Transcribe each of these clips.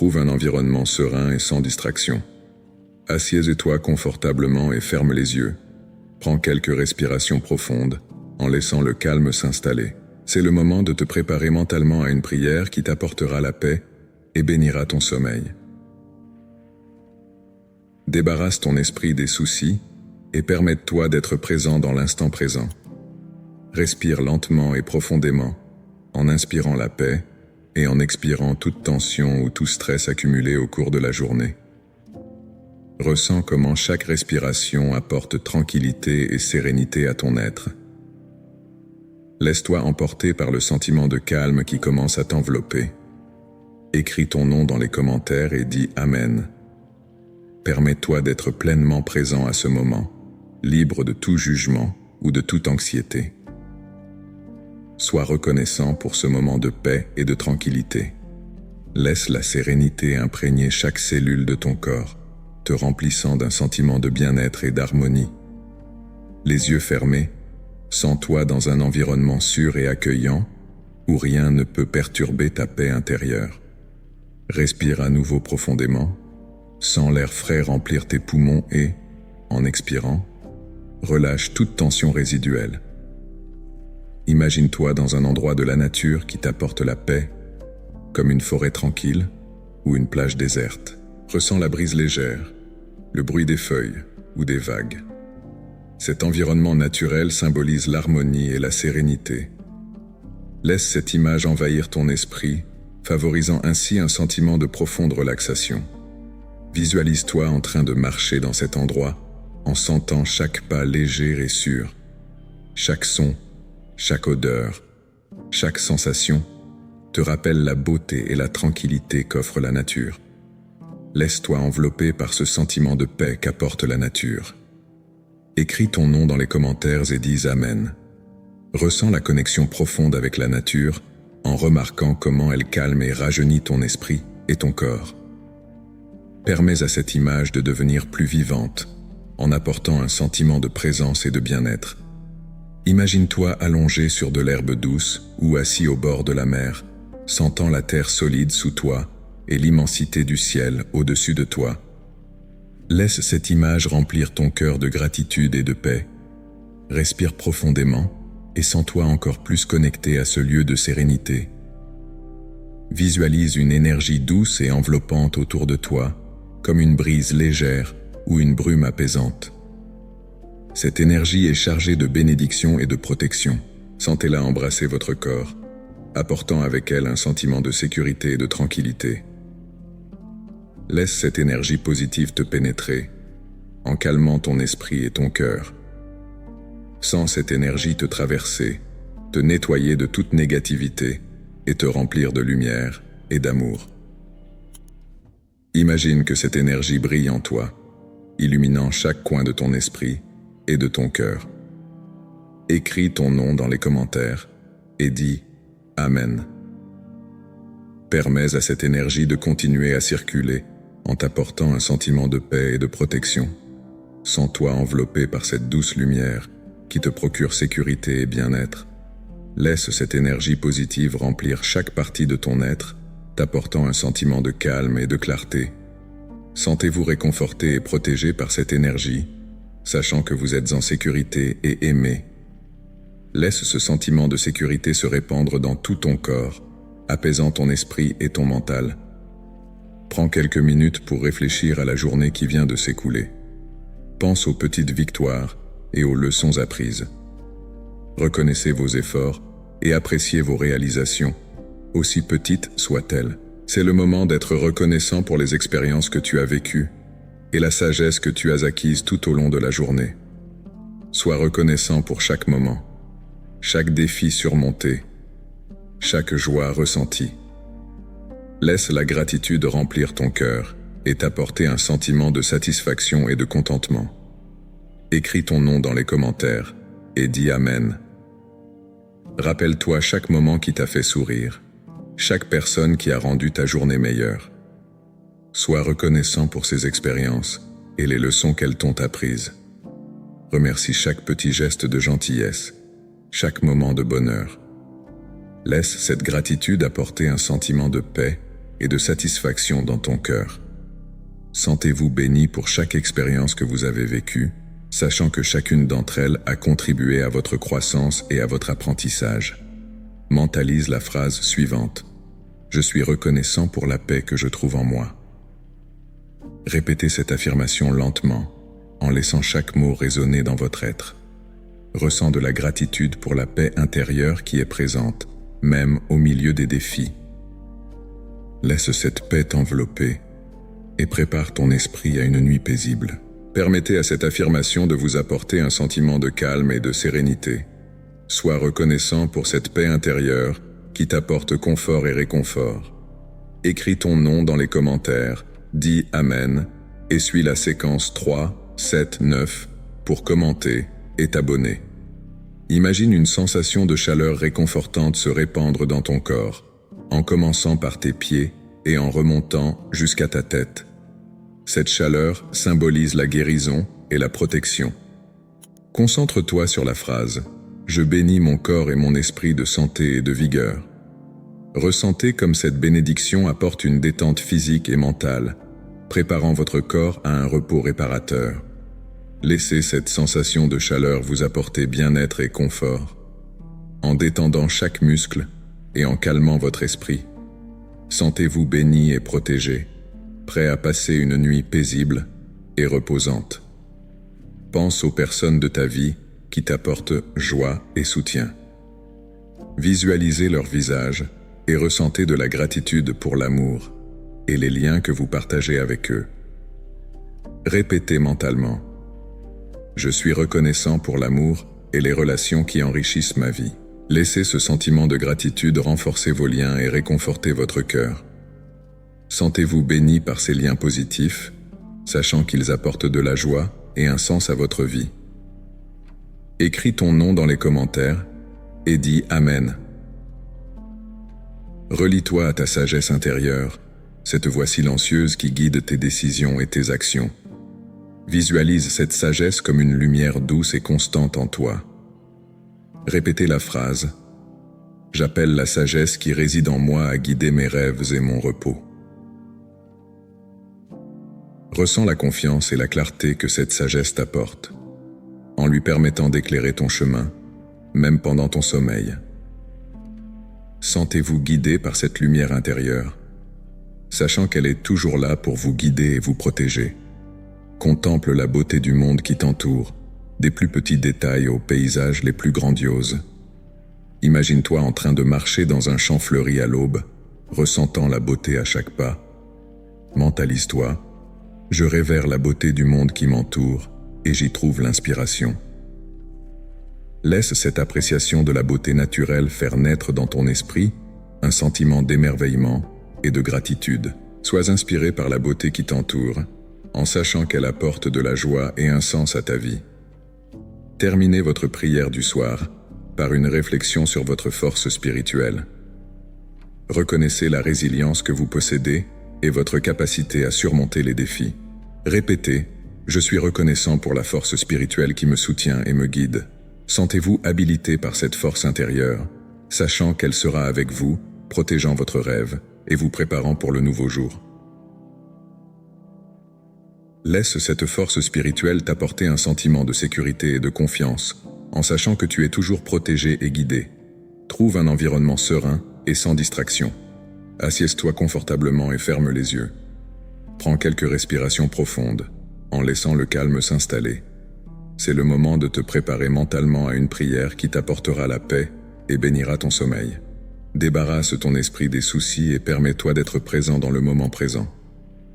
Trouve un environnement serein et sans distraction. Assieds-toi confortablement et ferme les yeux. Prends quelques respirations profondes, en laissant le calme s'installer. C'est le moment de te préparer mentalement à une prière qui t'apportera la paix et bénira ton sommeil. Débarrasse ton esprit des soucis et permette-toi d'être présent dans l'instant présent. Respire lentement et profondément, en inspirant la paix et en expirant toute tension ou tout stress accumulé au cours de la journée. Ressens comment chaque respiration apporte tranquillité et sérénité à ton être. Laisse-toi emporter par le sentiment de calme qui commence à t'envelopper. Écris ton nom dans les commentaires et dis Amen. Permets-toi d'être pleinement présent à ce moment, libre de tout jugement ou de toute anxiété. Sois reconnaissant pour ce moment de paix et de tranquillité. Laisse la sérénité imprégner chaque cellule de ton corps, te remplissant d'un sentiment de bien-être et d'harmonie. Les yeux fermés, sens-toi dans un environnement sûr et accueillant, où rien ne peut perturber ta paix intérieure. Respire à nouveau profondément, sens l'air frais remplir tes poumons et, en expirant, relâche toute tension résiduelle. Imagine-toi dans un endroit de la nature qui t'apporte la paix, comme une forêt tranquille ou une plage déserte. Ressens la brise légère, le bruit des feuilles ou des vagues. Cet environnement naturel symbolise l'harmonie et la sérénité. Laisse cette image envahir ton esprit, favorisant ainsi un sentiment de profonde relaxation. Visualise-toi en train de marcher dans cet endroit, en sentant chaque pas léger et sûr. Chaque son, chaque odeur, chaque sensation te rappelle la beauté et la tranquillité qu'offre la nature. Laisse-toi envelopper par ce sentiment de paix qu'apporte la nature. Écris ton nom dans les commentaires et dis Amen. Ressens la connexion profonde avec la nature en remarquant comment elle calme et rajeunit ton esprit et ton corps. Permets à cette image de devenir plus vivante en apportant un sentiment de présence et de bien-être. Imagine-toi allongé sur de l'herbe douce ou assis au bord de la mer, sentant la terre solide sous toi et l'immensité du ciel au-dessus de toi. Laisse cette image remplir ton cœur de gratitude et de paix. Respire profondément et sens-toi encore plus connecté à ce lieu de sérénité. Visualise une énergie douce et enveloppante autour de toi, comme une brise légère ou une brume apaisante. Cette énergie est chargée de bénédiction et de protection. Sentez-la embrasser votre corps, apportant avec elle un sentiment de sécurité et de tranquillité. Laisse cette énergie positive te pénétrer, en calmant ton esprit et ton cœur. Sens cette énergie te traverser, te nettoyer de toute négativité et te remplir de lumière et d'amour. Imagine que cette énergie brille en toi, illuminant chaque coin de ton esprit et de ton cœur. Écris ton nom dans les commentaires et dis Amen. Permets à cette énergie de continuer à circuler en t'apportant un sentiment de paix et de protection. Sens-toi enveloppé par cette douce lumière qui te procure sécurité et bien-être. Laisse cette énergie positive remplir chaque partie de ton être, t'apportant un sentiment de calme et de clarté. Sentez-vous réconforté et protégé par cette énergie, sachant que vous êtes en sécurité et aimé. Laisse ce sentiment de sécurité se répandre dans tout ton corps, apaisant ton esprit et ton mental. Prends quelques minutes pour réfléchir à la journée qui vient de s'écouler. Pense aux petites victoires et aux leçons apprises. Reconnaissez vos efforts et appréciez vos réalisations, aussi petites soient-elles. C'est le moment d'être reconnaissant pour les expériences que tu as vécues et la sagesse que tu as acquise tout au long de la journée. Sois reconnaissant pour chaque moment, chaque défi surmonté, chaque joie ressentie. Laisse la gratitude remplir ton cœur et t'apporter un sentiment de satisfaction et de contentement. Écris ton nom dans les commentaires et dis Amen. Rappelle-toi chaque moment qui t'a fait sourire, chaque personne qui a rendu ta journée meilleure. Sois reconnaissant pour ces expériences et les leçons qu'elles t'ont apprises. Remercie chaque petit geste de gentillesse, chaque moment de bonheur. Laisse cette gratitude apporter un sentiment de paix et de satisfaction dans ton cœur. Sentez-vous béni pour chaque expérience que vous avez vécue, sachant que chacune d'entre elles a contribué à votre croissance et à votre apprentissage. Mentalise la phrase suivante. Je suis reconnaissant pour la paix que je trouve en moi. Répétez cette affirmation lentement, en laissant chaque mot résonner dans votre être. Ressens de la gratitude pour la paix intérieure qui est présente, même au milieu des défis. Laisse cette paix t'envelopper et prépare ton esprit à une nuit paisible. Permettez à cette affirmation de vous apporter un sentiment de calme et de sérénité. Sois reconnaissant pour cette paix intérieure qui t'apporte confort et réconfort. Écris ton nom dans les commentaires, dis Amen et suis la séquence 3, 7, 9 pour commenter et t'abonner. Imagine une sensation de chaleur réconfortante se répandre dans ton corps, en commençant par tes pieds et en remontant jusqu'à ta tête. Cette chaleur symbolise la guérison et la protection. Concentre-toi sur la phrase « Je bénis mon corps et mon esprit de santé et de vigueur ». Ressentez comme cette bénédiction apporte une détente physique et mentale, préparant votre corps à un repos réparateur. Laissez cette sensation de chaleur vous apporter bien-être et confort, en détendant chaque muscle et en calmant votre esprit. Sentez-vous béni et protégé, prêt à passer une nuit paisible et reposante. Pense aux personnes de ta vie qui t'apportent joie et soutien. Visualisez leur visage et ressentez de la gratitude pour l'amour et les liens que vous partagez avec eux. Répétez mentalement « Je suis reconnaissant pour l'amour et les relations qui enrichissent ma vie ». Laissez ce sentiment de gratitude renforcer vos liens et réconforter votre cœur. Sentez-vous béni par ces liens positifs, sachant qu'ils apportent de la joie et un sens à votre vie. Écris ton nom dans les commentaires et dis Amen. Relie-toi à ta sagesse intérieure, cette voix silencieuse qui guide tes décisions et tes actions. Visualise cette sagesse comme une lumière douce et constante en toi. Répétez la phrase « J'appelle la sagesse qui réside en moi à guider mes rêves et mon repos ». Ressens la confiance et la clarté que cette sagesse t'apporte, en lui permettant d'éclairer ton chemin, même pendant ton sommeil. Sentez-vous guidé par cette lumière intérieure, sachant qu'elle est toujours là pour vous guider et vous protéger. Contemple la beauté du monde qui t'entoure, des plus petits détails aux paysages les plus grandioses. Imagine-toi en train de marcher dans un champ fleuri à l'aube, ressentant la beauté à chaque pas. Mentalise-toi, je révère la beauté du monde qui m'entoure et j'y trouve l'inspiration. Laisse cette appréciation de la beauté naturelle faire naître dans ton esprit un sentiment d'émerveillement et de gratitude. Sois inspiré par la beauté qui t'entoure, en sachant qu'elle apporte de la joie et un sens à ta vie. Terminez votre prière du soir par une réflexion sur votre force spirituelle. Reconnaissez la résilience que vous possédez et votre capacité à surmonter les défis. Répétez « Je suis reconnaissant pour la force spirituelle qui me soutient et me guide ». Sentez-vous habilité par cette force intérieure, sachant qu'elle sera avec vous, protégeant votre rêve et vous préparant pour le nouveau jour. Laisse cette force spirituelle t'apporter un sentiment de sécurité et de confiance, en sachant que tu es toujours protégé et guidé. Trouve un environnement serein et sans distraction. Assieds-toi confortablement et ferme les yeux. Prends quelques respirations profondes, en laissant le calme s'installer. C'est le moment de te préparer mentalement à une prière qui t'apportera la paix et bénira ton sommeil. Débarrasse ton esprit des soucis et permets-toi d'être présent dans le moment présent.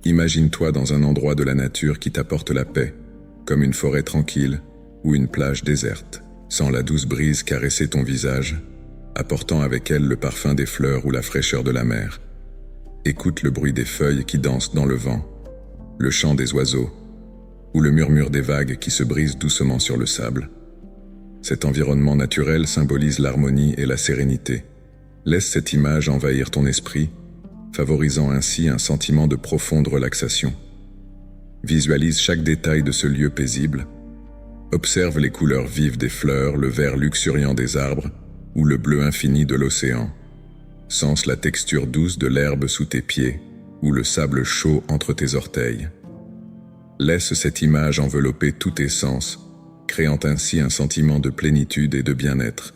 Imagine-toi dans un endroit de la nature qui t'apporte la paix, comme une forêt tranquille ou une plage déserte. Sens la douce brise caresser ton visage, apportant avec elle le parfum des fleurs ou la fraîcheur de la mer. Écoute le bruit des feuilles qui dansent dans le vent, le chant des oiseaux, ou le murmure des vagues qui se brisent doucement sur le sable. Cet environnement naturel symbolise l'harmonie et la sérénité. Laisse cette image envahir ton esprit, favorisant ainsi un sentiment de profonde relaxation. Visualise chaque détail de ce lieu paisible. Observe les couleurs vives des fleurs, le vert luxuriant des arbres ou le bleu infini de l'océan. Sens la texture douce de l'herbe sous tes pieds ou le sable chaud entre tes orteils. Laisse cette image envelopper tous tes sens, créant ainsi un sentiment de plénitude et de bien-être.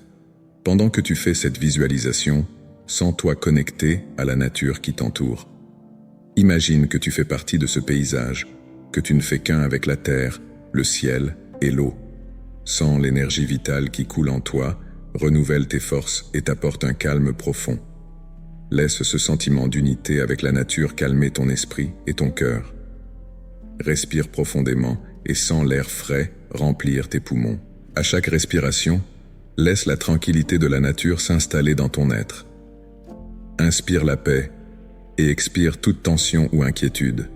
Pendant que tu fais cette visualisation, sens-toi connecté à la nature qui t'entoure. Imagine que tu fais partie de ce paysage, que tu ne fais qu'un avec la terre, le ciel et l'eau. Sens l'énergie vitale qui coule en toi, renouvelle tes forces et t'apporte un calme profond. Laisse ce sentiment d'unité avec la nature calmer ton esprit et ton cœur. Respire profondément et sens l'air frais remplir tes poumons. À chaque respiration, laisse la tranquillité de la nature s'installer dans ton être. Inspire la paix et expire toute tension ou inquiétude.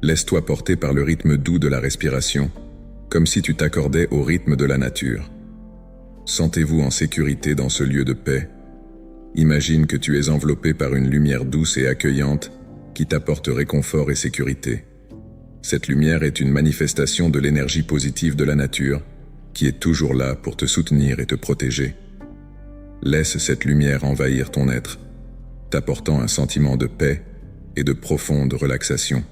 Laisse-toi porter par le rythme doux de la respiration, comme si tu t'accordais au rythme de la nature. Sentez-vous en sécurité dans ce lieu de paix. Imagine que tu es enveloppé par une lumière douce et accueillante qui t'apporte réconfort et sécurité. Cette lumière est une manifestation de l'énergie positive de la nature qui est toujours là pour te soutenir et te protéger. Laisse cette lumière envahir ton être, t'apportant un sentiment de paix et de profonde relaxation.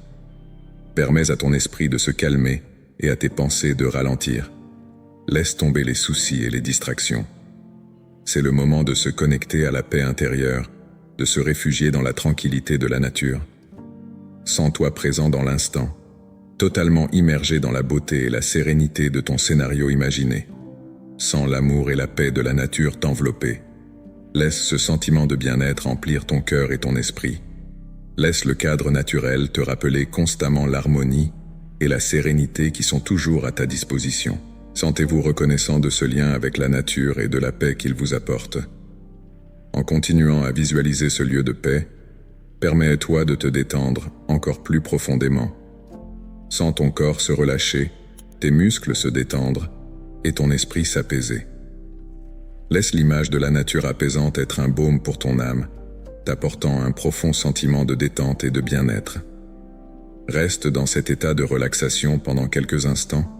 Permets à ton esprit de se calmer et à tes pensées de ralentir. Laisse tomber les soucis et les distractions. C'est le moment de se connecter à la paix intérieure, de se réfugier dans la tranquillité de la nature. Sens-toi présent dans l'instant, totalement immergé dans la beauté et la sérénité de ton scénario imaginé. Sens l'amour et la paix de la nature t'envelopper. Laisse ce sentiment de bien-être remplir ton cœur et ton esprit. Laisse le cadre naturel te rappeler constamment l'harmonie et la sérénité qui sont toujours à ta disposition. Sentez-vous reconnaissant de ce lien avec la nature et de la paix qu'il vous apporte. En continuant à visualiser ce lieu de paix, permets-toi de te détendre encore plus profondément. Sens ton corps se relâcher, tes muscles se détendre et ton esprit s'apaiser. Laisse l'image de la nature apaisante être un baume pour ton âme, t'apportant un profond sentiment de détente et de bien-être. Reste dans cet état de relaxation pendant quelques instants,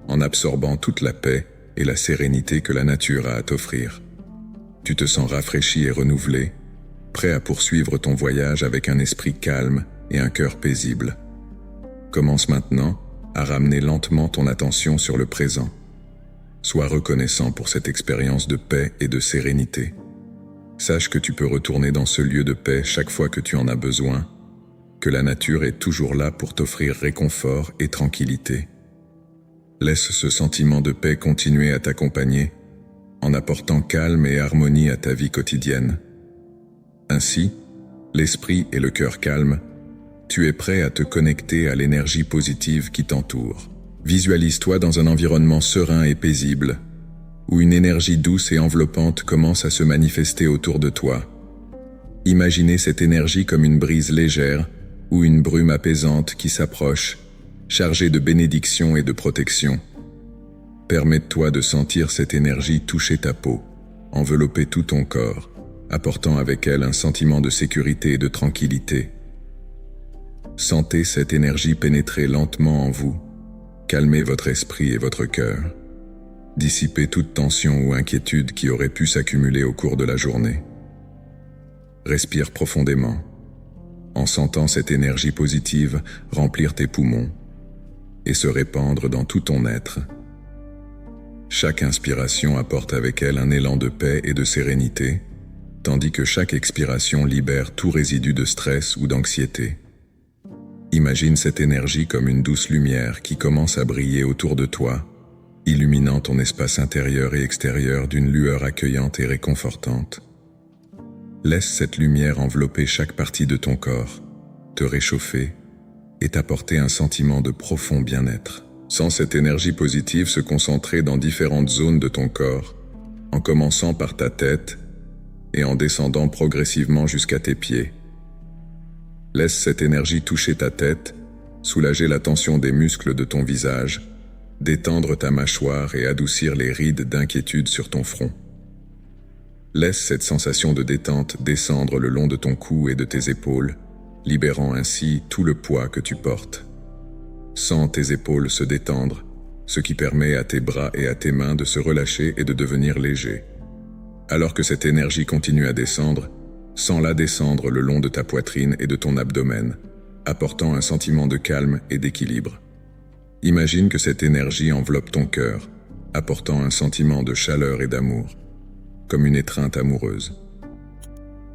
en absorbant toute la paix et la sérénité que la nature a à t'offrir. Tu te sens rafraîchi et renouvelé, prêt à poursuivre ton voyage avec un esprit calme et un cœur paisible. Commence maintenant à ramener lentement ton attention sur le présent. Sois reconnaissant pour cette expérience de paix et de sérénité. Sache que tu peux retourner dans ce lieu de paix chaque fois que tu en as besoin, que la nature est toujours là pour t'offrir réconfort et tranquillité. Laisse ce sentiment de paix continuer à t'accompagner, en apportant calme et harmonie à ta vie quotidienne. Ainsi, l'esprit et le cœur calmes, tu es prêt à te connecter à l'énergie positive qui t'entoure. Visualise-toi dans un environnement serein et paisible, où une énergie douce et enveloppante commence à se manifester autour de toi. Imaginez cette énergie comme une brise légère ou une brume apaisante qui s'approche, chargée de bénédictions et de protection. Permets-toi de sentir cette énergie toucher ta peau, envelopper tout ton corps, apportant avec elle un sentiment de sécurité et de tranquillité. Sentez cette énergie pénétrer lentement en vous, calmer votre esprit et votre cœur, dissiper toute tension ou inquiétude qui aurait pu s'accumuler au cours de la journée. Respire profondément, en sentant cette énergie positive remplir tes poumons et se répandre dans tout ton être. Chaque inspiration apporte avec elle un élan de paix et de sérénité, tandis que chaque expiration libère tout résidu de stress ou d'anxiété. Imagine cette énergie comme une douce lumière qui commence à briller autour de toi, illuminant ton espace intérieur et extérieur d'une lueur accueillante et réconfortante. Laisse cette lumière envelopper chaque partie de ton corps, te réchauffer et t'apporter un sentiment de profond bien-être. Sens cette énergie positive se concentrer dans différentes zones de ton corps, en commençant par ta tête et en descendant progressivement jusqu'à tes pieds. Laisse cette énergie toucher ta tête, soulager la tension des muscles de ton visage, détendre ta mâchoire et adoucir les rides d'inquiétude sur ton front. Laisse cette sensation de détente descendre le long de ton cou et de tes épaules, libérant ainsi tout le poids que tu portes. Sens tes épaules se détendre, ce qui permet à tes bras et à tes mains de se relâcher et de devenir légers. Alors que cette énergie continue à descendre, Sens-la descendre le long de ta poitrine et de ton abdomen, apportant un sentiment de calme et d'équilibre. Imagine que cette énergie enveloppe ton cœur, apportant un sentiment de chaleur et d'amour, comme une étreinte amoureuse.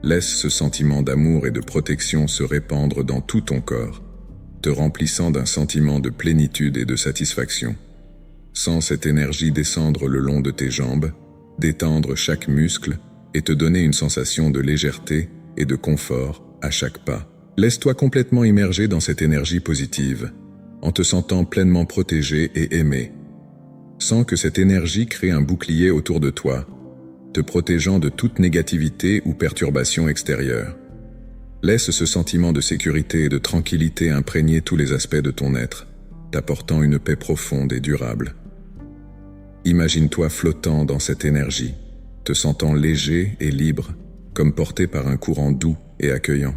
Laisse ce sentiment d'amour et de protection se répandre dans tout ton corps, te remplissant d'un sentiment de plénitude et de satisfaction. Sens cette énergie descendre le long de tes jambes, détendre chaque muscle et te donner une sensation de légèreté et de confort à chaque pas. Laisse-toi complètement immerger dans cette énergie positive, en te sentant pleinement protégé et aimé. Sens que cette énergie crée un bouclier autour de toi, te protégeant de toute négativité ou perturbation extérieure. Laisse ce sentiment de sécurité et de tranquillité imprégner tous les aspects de ton être, t'apportant une paix profonde et durable. Imagine-toi flottant dans cette énergie, te sentant léger et libre, comme porté par un courant doux et accueillant.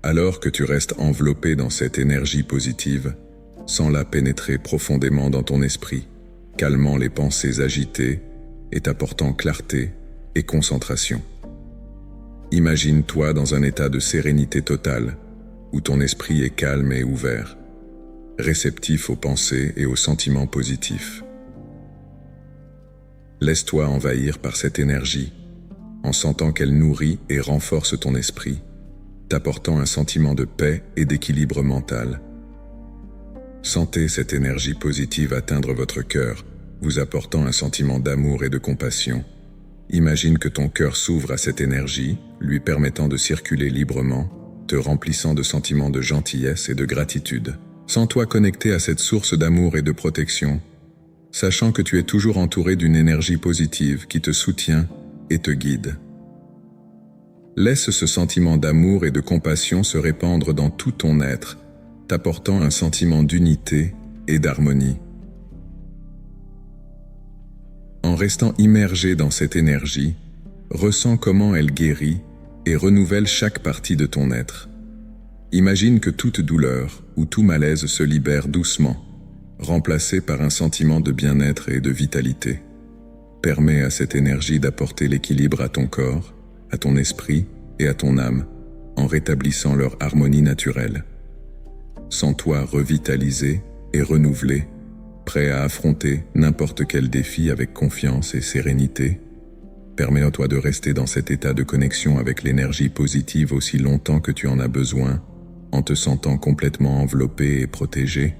Alors que tu restes enveloppé dans cette énergie positive, sens-la pénétrer profondément dans ton esprit, calmant les pensées agitées et t'apportant clarté et concentration. Imagine-toi dans un état de sérénité totale, où ton esprit est calme et ouvert, réceptif aux pensées et aux sentiments positifs. Laisse-toi envahir par cette énergie, en sentant qu'elle nourrit et renforce ton esprit, t'apportant un sentiment de paix et d'équilibre mental. Sentez cette énergie positive atteindre votre cœur, vous apportant un sentiment d'amour et de compassion. Imagine que ton cœur s'ouvre à cette énergie, lui permettant de circuler librement, te remplissant de sentiments de gentillesse et de gratitude. Sens-toi connecté à cette source d'amour et de protection, sachant que tu es toujours entouré d'une énergie positive qui te soutient et te guide. Laisse ce sentiment d'amour et de compassion se répandre dans tout ton être, t'apportant un sentiment d'unité et d'harmonie. En restant immergé dans cette énergie, ressens comment elle guérit et renouvelle chaque partie de ton être. Imagine que toute douleur ou tout malaise se libère doucement, remplacé par un sentiment de bien-être et de vitalité. Permets à cette énergie d'apporter l'équilibre à ton corps, à ton esprit et à ton âme, en rétablissant leur harmonie naturelle. Sens-toi revitalisé et renouvelé, prêt à affronter n'importe quel défi avec confiance et sérénité. Permets-toi de rester dans cet état de connexion avec l'énergie positive aussi longtemps que tu en as besoin, en te sentant complètement enveloppé et protégé.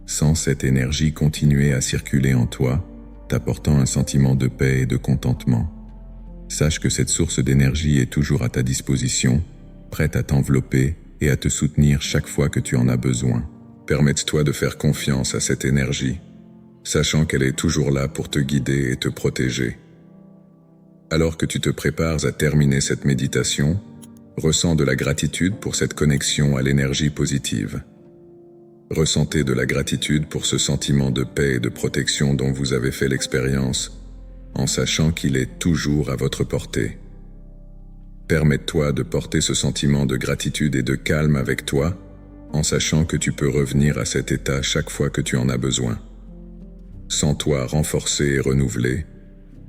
Sens cette énergie continuer à circuler en toi, t'apportant un sentiment de paix et de contentement. Sache que cette source d'énergie est toujours à ta disposition, prête à t'envelopper et à te soutenir chaque fois que tu en as besoin. Permette-toi de faire confiance à cette énergie, sachant qu'elle est toujours là pour te guider et te protéger. Alors que tu te prépares à terminer cette méditation, ressens de la gratitude pour cette connexion à l'énergie positive. Ressentez de la gratitude pour ce sentiment de paix et de protection dont vous avez fait l'expérience, en sachant qu'il est toujours à votre portée. Permette-toi de porter ce sentiment de gratitude et de calme avec toi, en sachant que tu peux revenir à cet état chaque fois que tu en as besoin. Sens-toi renforcé et renouvelé,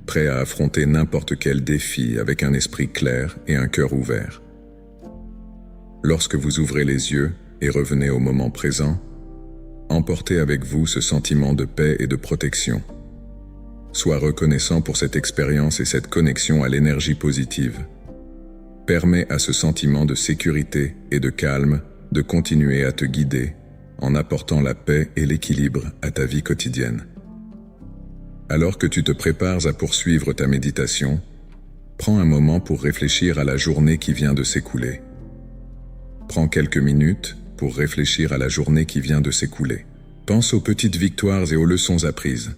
prêt à affronter n'importe quel défi avec un esprit clair et un cœur ouvert. Lorsque vous ouvrez les yeux et revenez au moment présent, emportez avec vous ce sentiment de paix et de protection. Sois reconnaissant pour cette expérience et cette connexion à l'énergie positive. Permets à ce sentiment de sécurité et de calme de continuer à te guider en apportant la paix et l'équilibre à ta vie quotidienne. Alors que tu te prépares à poursuivre ta méditation, prends un moment pour réfléchir à la journée qui vient de s'écouler. Prends quelques minutes pour réfléchir à la journée qui vient de s'écouler. Pense aux petites victoires et aux leçons apprises.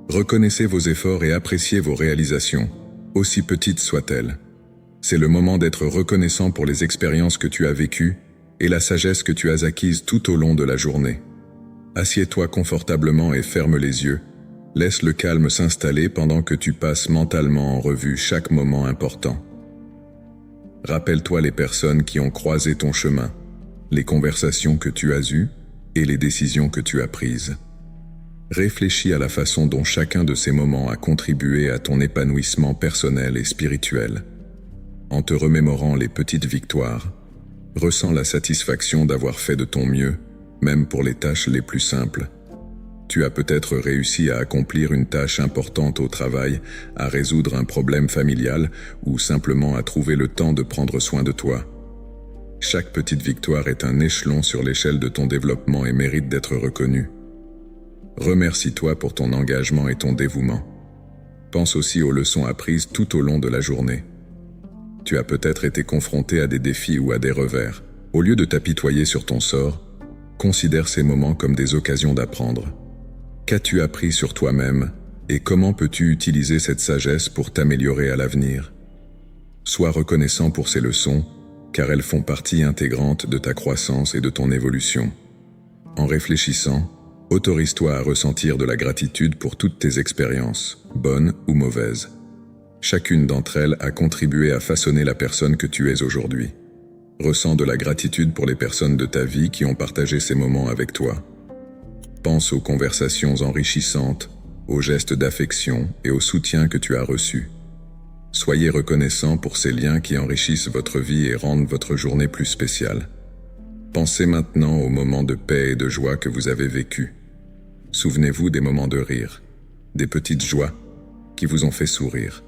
Reconnaissez vos efforts et appréciez vos réalisations, aussi petites soient-elles. C'est le moment d'être reconnaissant pour les expériences que tu as vécues et la sagesse que tu as acquise tout au long de la journée. Assieds-toi confortablement et ferme les yeux. Laisse le calme s'installer pendant que tu passes mentalement en revue chaque moment important. Rappelle-toi les personnes qui ont croisé ton chemin, les conversations que tu as eues et les décisions que tu as prises. Réfléchis à la façon dont chacun de ces moments a contribué à ton épanouissement personnel et spirituel. En te remémorant les petites victoires, ressens la satisfaction d'avoir fait de ton mieux, même pour les tâches les plus simples. Tu as peut-être réussi à accomplir une tâche importante au travail, à résoudre un problème familial ou simplement à trouver le temps de prendre soin de toi. Chaque petite victoire est un échelon sur l'échelle de ton développement et mérite d'être reconnu. Remercie-toi pour ton engagement et ton dévouement. Pense aussi aux leçons apprises tout au long de la journée. Tu as peut-être été confronté à des défis ou à des revers. Au lieu de t'apitoyer sur ton sort, considère ces moments comme des occasions d'apprendre. Qu'as-tu appris sur toi-même et comment peux-tu utiliser cette sagesse pour t'améliorer à l'avenir? Sois reconnaissant pour ces leçons, car elles font partie intégrante de ta croissance et de ton évolution. En réfléchissant, autorise-toi à ressentir de la gratitude pour toutes tes expériences, bonnes ou mauvaises. Chacune d'entre elles a contribué à façonner la personne que tu es aujourd'hui. Ressens de la gratitude pour les personnes de ta vie qui ont partagé ces moments avec toi. Pense aux conversations enrichissantes, aux gestes d'affection et au soutien que tu as reçus. Soyez reconnaissants pour ces liens qui enrichissent votre vie et rendent votre journée plus spéciale. Pensez maintenant aux moments de paix et de joie que vous avez vécus. Souvenez-vous des moments de rire, des petites joies qui vous ont fait sourire.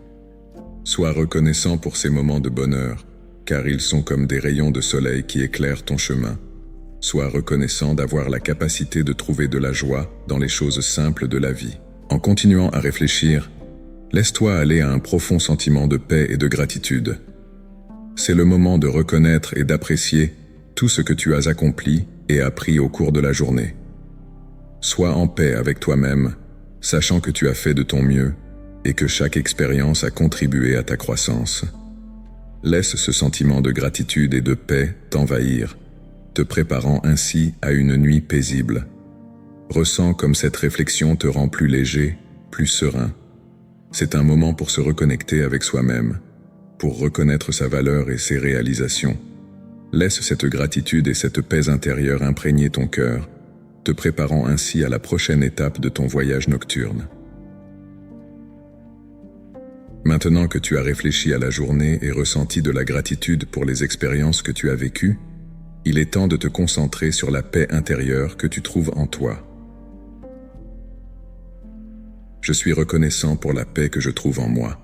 Sois reconnaissant pour ces moments de bonheur, car ils sont comme des rayons de soleil qui éclairent ton chemin. Sois reconnaissant d'avoir la capacité de trouver de la joie dans les choses simples de la vie. En continuant à réfléchir, laisse-toi aller à un profond sentiment de paix et de gratitude. C'est le moment de reconnaître et d'apprécier tout ce que tu as accompli et appris au cours de la journée. Sois en paix avec toi-même, sachant que tu as fait de ton mieux et que chaque expérience a contribué à ta croissance. Laisse ce sentiment de gratitude et de paix t'envahir, te préparant ainsi à une nuit paisible. Ressens comme cette réflexion te rend plus léger, plus serein. C'est un moment pour se reconnecter avec soi-même, pour reconnaître sa valeur et ses réalisations. Laisse cette gratitude et cette paix intérieure imprégner ton cœur, te préparant ainsi à la prochaine étape de ton voyage nocturne. Maintenant que tu as réfléchi à la journée et ressenti de la gratitude pour les expériences que tu as vécues, il est temps de te concentrer sur la paix intérieure que tu trouves en toi. Je suis reconnaissant pour la paix que je trouve en moi.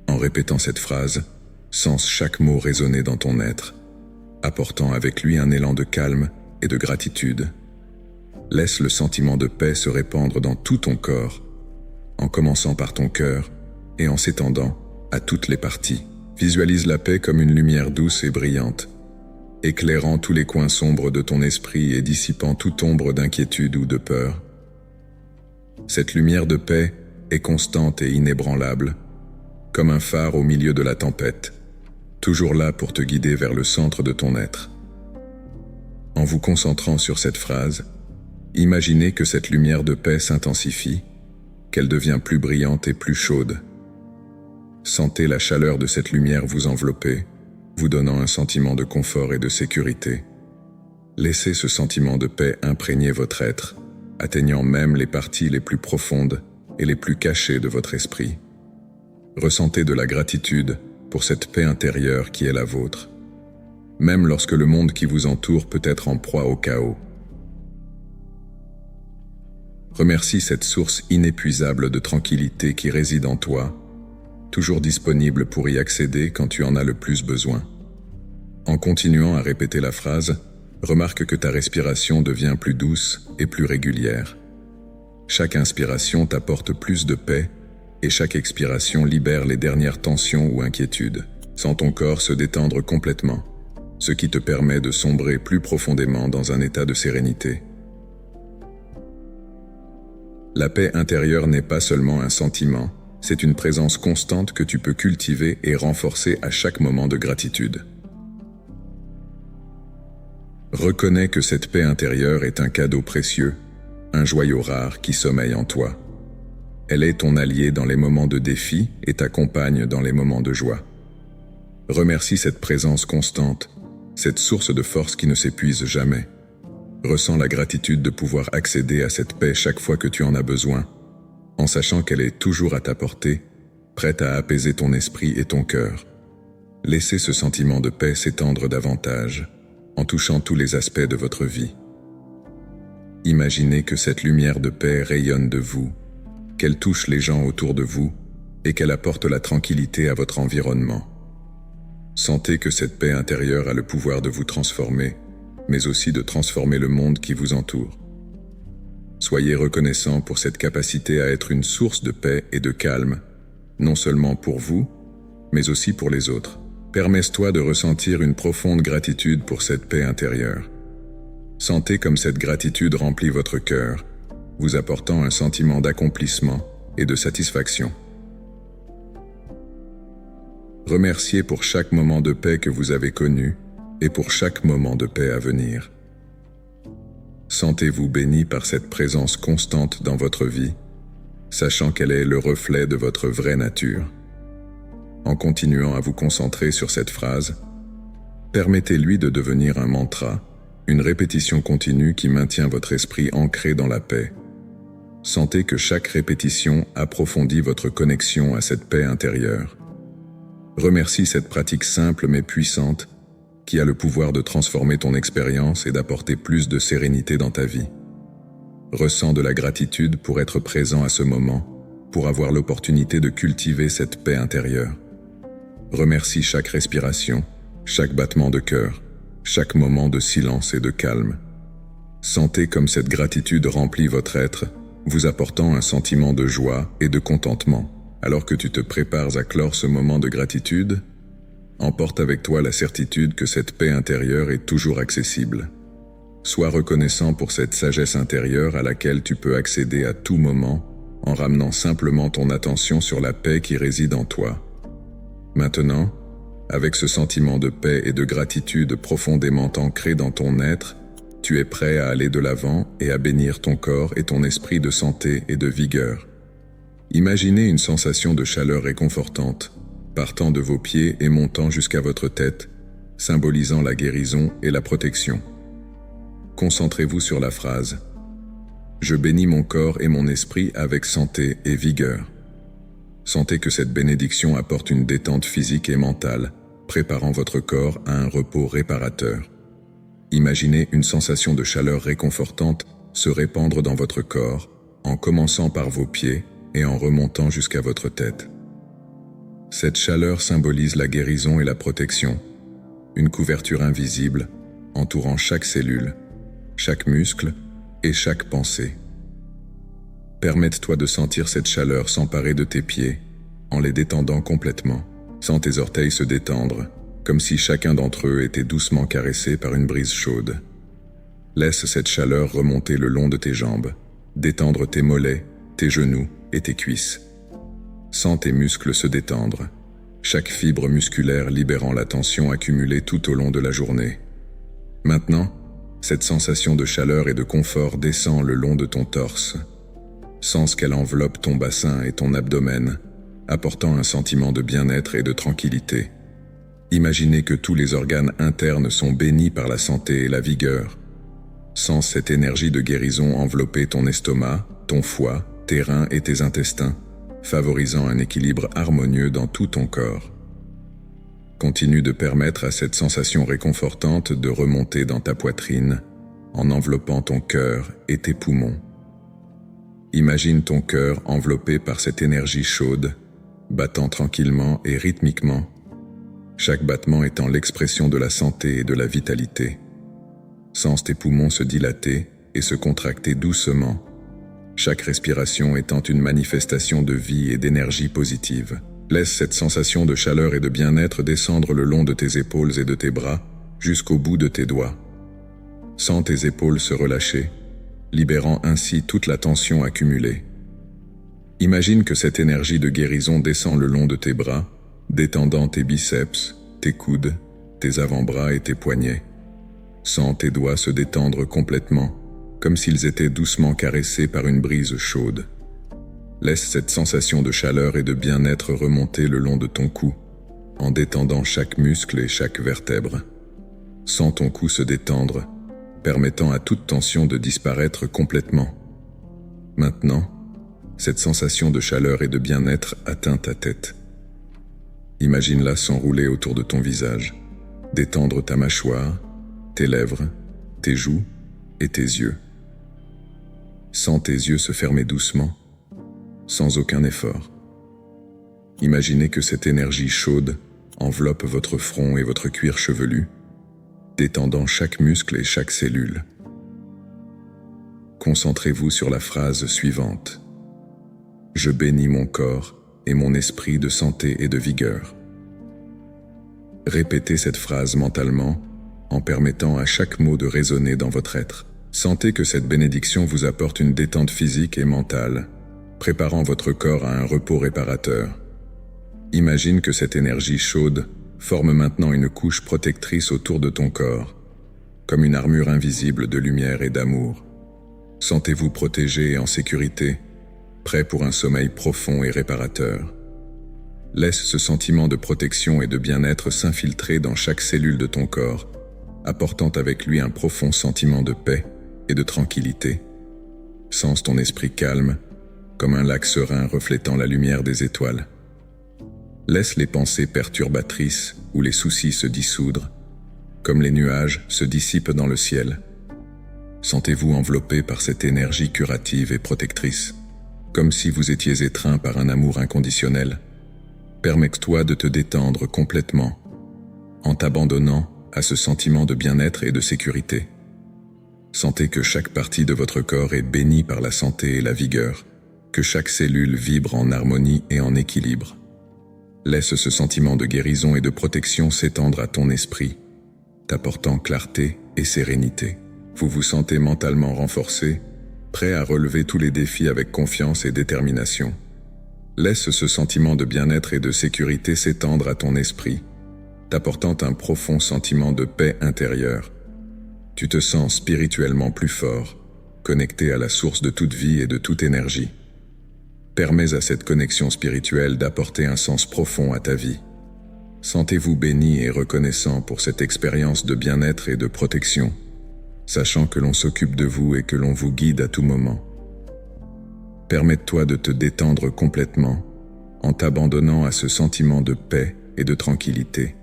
En répétant cette phrase, sens chaque mot résonner dans ton être, apportant avec lui un élan de calme et de gratitude. Laisse le sentiment de paix se répandre dans tout ton corps, en commençant par ton cœur et en s'étendant à toutes les parties. Visualise la paix comme une lumière douce et brillante, éclairant tous les coins sombres de ton esprit et dissipant toute ombre d'inquiétude ou de peur. Cette lumière de paix est constante et inébranlable, comme un phare au milieu de la tempête, toujours là pour te guider vers le centre de ton être. En vous concentrant sur cette phrase, imaginez que cette lumière de paix s'intensifie, qu'elle devient plus brillante et plus chaude. Sentez la chaleur de cette lumière vous envelopper, vous donnant un sentiment de confort et de sécurité. Laissez ce sentiment de paix imprégner votre être, atteignant même les parties les plus profondes et les plus cachées de votre esprit. Ressentez de la gratitude pour cette paix intérieure qui est la vôtre, même lorsque le monde qui vous entoure peut être en proie au chaos. Remercie cette source inépuisable de tranquillité qui réside en toi, toujours disponible pour y accéder quand tu en as le plus besoin. En continuant à répéter la phrase, remarque que ta respiration devient plus douce et plus régulière. Chaque inspiration t'apporte plus de paix et chaque expiration libère les dernières tensions ou inquiétudes. Sens ton corps se détendre complètement, ce qui te permet de sombrer plus profondément dans un état de sérénité. La paix intérieure n'est pas seulement un sentiment, c'est une présence constante que tu peux cultiver et renforcer à chaque moment de gratitude. Reconnais que cette paix intérieure est un cadeau précieux, un joyau rare qui sommeille en toi. Elle est ton allié dans les moments de défi et t'accompagne dans les moments de joie. Remercie cette présence constante, cette source de force qui ne s'épuise jamais. Ressens la gratitude de pouvoir accéder à cette paix chaque fois que tu en as besoin, en sachant qu'elle est toujours à ta portée, prête à apaiser ton esprit et ton cœur. Laissez ce sentiment de paix s'étendre davantage, en touchant tous les aspects de votre vie. Imaginez que cette lumière de paix rayonne de vous, qu'elle touche les gens autour de vous et qu'elle apporte la tranquillité à votre environnement. Sentez que cette paix intérieure a le pouvoir de vous transformer, mais aussi de transformer le monde qui vous entoure. Soyez reconnaissant pour cette capacité à être une source de paix et de calme, non seulement pour vous, mais aussi pour les autres. Permets-toi de ressentir une profonde gratitude pour cette paix intérieure. Sentez comme cette gratitude remplit votre cœur, vous apportant un sentiment d'accomplissement et de satisfaction. Remerciez pour chaque moment de paix que vous avez connu et pour chaque moment de paix à venir. Sentez-vous béni par cette présence constante dans votre vie, sachant qu'elle est le reflet de votre vraie nature. En continuant à vous concentrer sur cette phrase, permettez-lui de devenir un mantra, une répétition continue qui maintient votre esprit ancré dans la paix. Sentez que chaque répétition approfondit votre connexion à cette paix intérieure. Remercie cette pratique simple mais puissante qui a le pouvoir de transformer ton expérience et d'apporter plus de sérénité dans ta vie. Ressens de la gratitude pour être présent à ce moment, pour avoir l'opportunité de cultiver cette paix intérieure. Remercie chaque respiration, chaque battement de cœur, chaque moment de silence et de calme. Sentez comme cette gratitude remplit votre être, vous apportant un sentiment de joie et de contentement. Alors que tu te prépares à clore ce moment de gratitude, emporte avec toi la certitude que cette paix intérieure est toujours accessible. Sois reconnaissant pour cette sagesse intérieure à laquelle tu peux accéder à tout moment en ramenant simplement ton attention sur la paix qui réside en toi. Maintenant, avec ce sentiment de paix et de gratitude profondément ancré dans ton être, tu es prêt à aller de l'avant et à bénir ton corps et ton esprit de santé et de vigueur. Imaginez une sensation de chaleur réconfortante, partant de vos pieds et montant jusqu'à votre tête, symbolisant la guérison et la protection. Concentrez-vous sur la phrase « Je bénis mon corps et mon esprit avec santé et vigueur ». Sentez que cette bénédiction apporte une détente physique et mentale, préparant votre corps à un repos réparateur. Imaginez une sensation de chaleur réconfortante se répandre dans votre corps, en commençant par vos pieds et en remontant jusqu'à votre tête. Cette chaleur symbolise la guérison et la protection, une couverture invisible entourant chaque cellule, chaque muscle et chaque pensée. Permette-toi de sentir cette chaleur s'emparer de tes pieds, en les détendant complètement. Sens tes orteils se détendre, comme si chacun d'entre eux était doucement caressé par une brise chaude. Laisse cette chaleur remonter le long de tes jambes, détendre tes mollets, tes genoux et tes cuisses. Sens tes muscles se détendre, chaque fibre musculaire libérant la tension accumulée tout au long de la journée. Maintenant, cette sensation de chaleur et de confort descend le long de ton torse. Sens qu'elle enveloppe ton bassin et ton abdomen, apportant un sentiment de bien-être et de tranquillité. Imaginez que tous les organes internes sont bénis par la santé et la vigueur. Sens cette énergie de guérison envelopper ton estomac, ton foie, tes reins et tes intestins, favorisant un équilibre harmonieux dans tout ton corps. Continue de permettre à cette sensation réconfortante de remonter dans ta poitrine, en enveloppant ton cœur et tes poumons. Imagine ton cœur enveloppé par cette énergie chaude, battant tranquillement et rythmiquement, chaque battement étant l'expression de la santé et de la vitalité. Sens tes poumons se dilater et se contracter doucement, chaque respiration étant une manifestation de vie et d'énergie positive. Laisse cette sensation de chaleur et de bien-être descendre le long de tes épaules et de tes bras, jusqu'au bout de tes doigts. Sens tes épaules se relâcher, libérant ainsi toute la tension accumulée. Imagine que cette énergie de guérison descend le long de tes bras, détendant tes biceps, tes coudes, tes avant-bras et tes poignets. Sens tes doigts se détendre complètement, comme s'ils étaient doucement caressés par une brise chaude. Laisse cette sensation de chaleur et de bien-être remonter le long de ton cou, en détendant chaque muscle et chaque vertèbre. Sens ton cou se détendre, permettant à toute tension de disparaître complètement. Maintenant, cette sensation de chaleur et de bien-être atteint ta tête. Imagine-la s'enrouler autour de ton visage, détendre ta mâchoire, tes lèvres, tes joues et tes yeux. Sens tes yeux se fermer doucement, sans aucun effort. Imaginez que cette énergie chaude enveloppe votre front et votre cuir chevelu, détendant chaque muscle et chaque cellule. Concentrez-vous sur la phrase suivante. Je bénis mon corps et mon esprit de santé et de vigueur. Répétez cette phrase mentalement en permettant à chaque mot de résonner dans votre être. Sentez que cette bénédiction vous apporte une détente physique et mentale, préparant votre corps à un repos réparateur. Imagine que cette énergie chaude forme maintenant une couche protectrice autour de ton corps, comme une armure invisible de lumière et d'amour. Sentez-vous protégé et en sécurité, prêt pour un sommeil profond et réparateur. Laisse ce sentiment de protection et de bien-être s'infiltrer dans chaque cellule de ton corps, apportant avec lui un profond sentiment de paix et de tranquillité. Sens ton esprit calme, comme un lac serein reflétant la lumière des étoiles. Laisse les pensées perturbatrices ou les soucis se dissoudre, comme les nuages se dissipent dans le ciel. Sentez-vous enveloppé par cette énergie curative et protectrice, comme si vous étiez étreint par un amour inconditionnel. Permets-toi de te détendre complètement, en t'abandonnant à ce sentiment de bien-être et de sécurité. Sentez que chaque partie de votre corps est bénie par la santé et la vigueur, que chaque cellule vibre en harmonie et en équilibre. Laisse ce sentiment de guérison et de protection s'étendre à ton esprit, t'apportant clarté et sérénité. Vous vous sentez mentalement renforcé, prêt à relever tous les défis avec confiance et détermination. Laisse ce sentiment de bien-être et de sécurité s'étendre à ton esprit, t'apportant un profond sentiment de paix intérieure. Tu te sens spirituellement plus fort, connecté à la source de toute vie et de toute énergie. Permets à cette connexion spirituelle d'apporter un sens profond à ta vie. Sentez-vous béni et reconnaissant pour cette expérience de bien-être et de protection, sachant que l'on s'occupe de vous et que l'on vous guide à tout moment. Permets-toi de te détendre complètement en t'abandonnant à ce sentiment de paix et de tranquillité.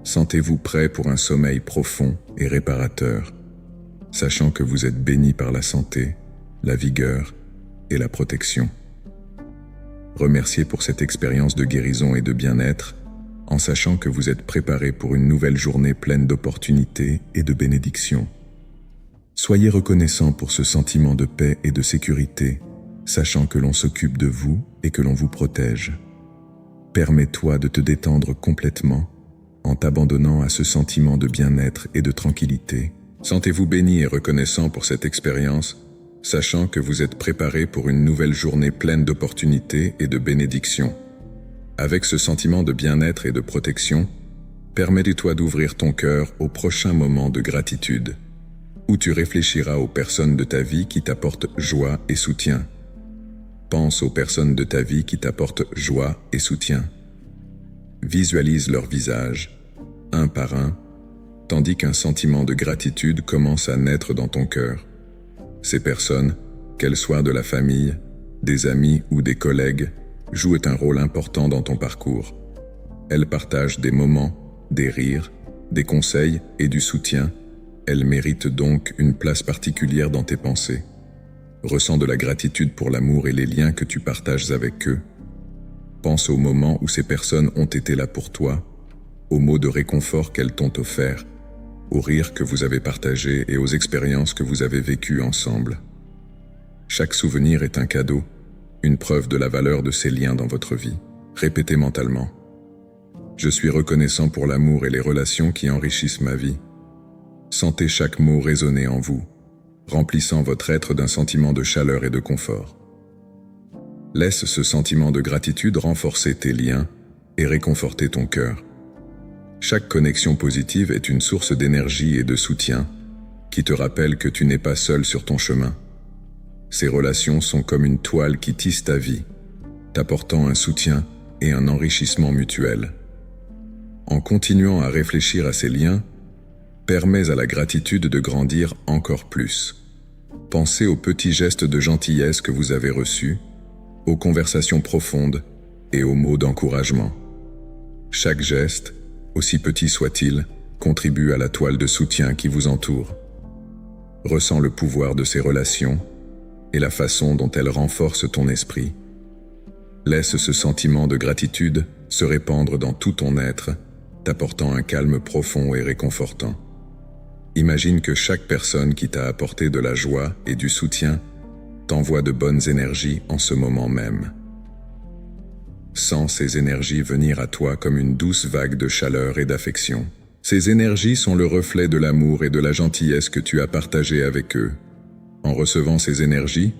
Sentez-vous prêt pour un sommeil profond et réparateur, sachant que vous êtes béni par la santé, la vigueur et la protection. Remerciez pour cette expérience de guérison et de bien-être, en sachant que vous êtes préparé pour une nouvelle journée pleine d'opportunités et de bénédictions. Soyez reconnaissant pour ce sentiment de paix et de sécurité, sachant que l'on s'occupe de vous et que l'on vous protège. Permets-toi de te détendre complètement en t'abandonnant à ce sentiment de bien-être et de tranquillité. Sentez-vous béni et reconnaissant pour cette expérience, sachant que vous êtes préparé pour une nouvelle journée pleine d'opportunités et de bénédictions. Avec ce sentiment de bien-être et de protection, permets-toi d'ouvrir ton cœur au prochain moment de gratitude, où tu réfléchiras aux personnes de ta vie qui t'apportent joie et soutien. Pense aux personnes de ta vie qui t'apportent joie et soutien. Visualise leur visage, un par un, tandis qu'un sentiment de gratitude commence à naître dans ton cœur. Ces personnes, qu'elles soient de la famille, des amis ou des collègues, jouent un rôle important dans ton parcours. Elles partagent des moments, des rires, des conseils et du soutien. Elles méritent donc une place particulière dans tes pensées. Ressens de la gratitude pour l'amour et les liens que tu partages avec eux. Pense aux moments où ces personnes ont été là pour toi, aux mots de réconfort qu'elles t'ont offerts, aux rires que vous avez partagés et aux expériences que vous avez vécues ensemble. Chaque souvenir est un cadeau, une preuve de la valeur de ces liens dans votre vie. Répétez mentalement. Je suis reconnaissant pour l'amour et les relations qui enrichissent ma vie. Sentez chaque mot résonner en vous, remplissant votre être d'un sentiment de chaleur et de confort. Laisse ce sentiment de gratitude renforcer tes liens et réconforter ton cœur. Chaque connexion positive est une source d'énergie et de soutien qui te rappelle que tu n'es pas seul sur ton chemin. Ces relations sont comme une toile qui tisse ta vie, t'apportant un soutien et un enrichissement mutuel. En continuant à réfléchir à ces liens, Permets à la gratitude de grandir encore plus. Pensez aux petits gestes de gentillesse que vous avez reçus, aux conversations profondes et aux mots d'encouragement. Chaque geste, aussi petit soit-il, contribue à la toile de soutien qui vous entoure. Ressens le pouvoir de ces relations et la façon dont elles renforcent ton esprit. Laisse ce sentiment de gratitude se répandre dans tout ton être, t'apportant un calme profond et réconfortant. Imagine que chaque personne qui t'a apporté de la joie et du soutien t'envoie de bonnes énergies en ce moment même. Sens ces énergies venir à toi comme une douce vague de chaleur et d'affection. Ces énergies sont le reflet de l'amour et de la gentillesse que tu as partagé avec eux. En recevant ces énergies,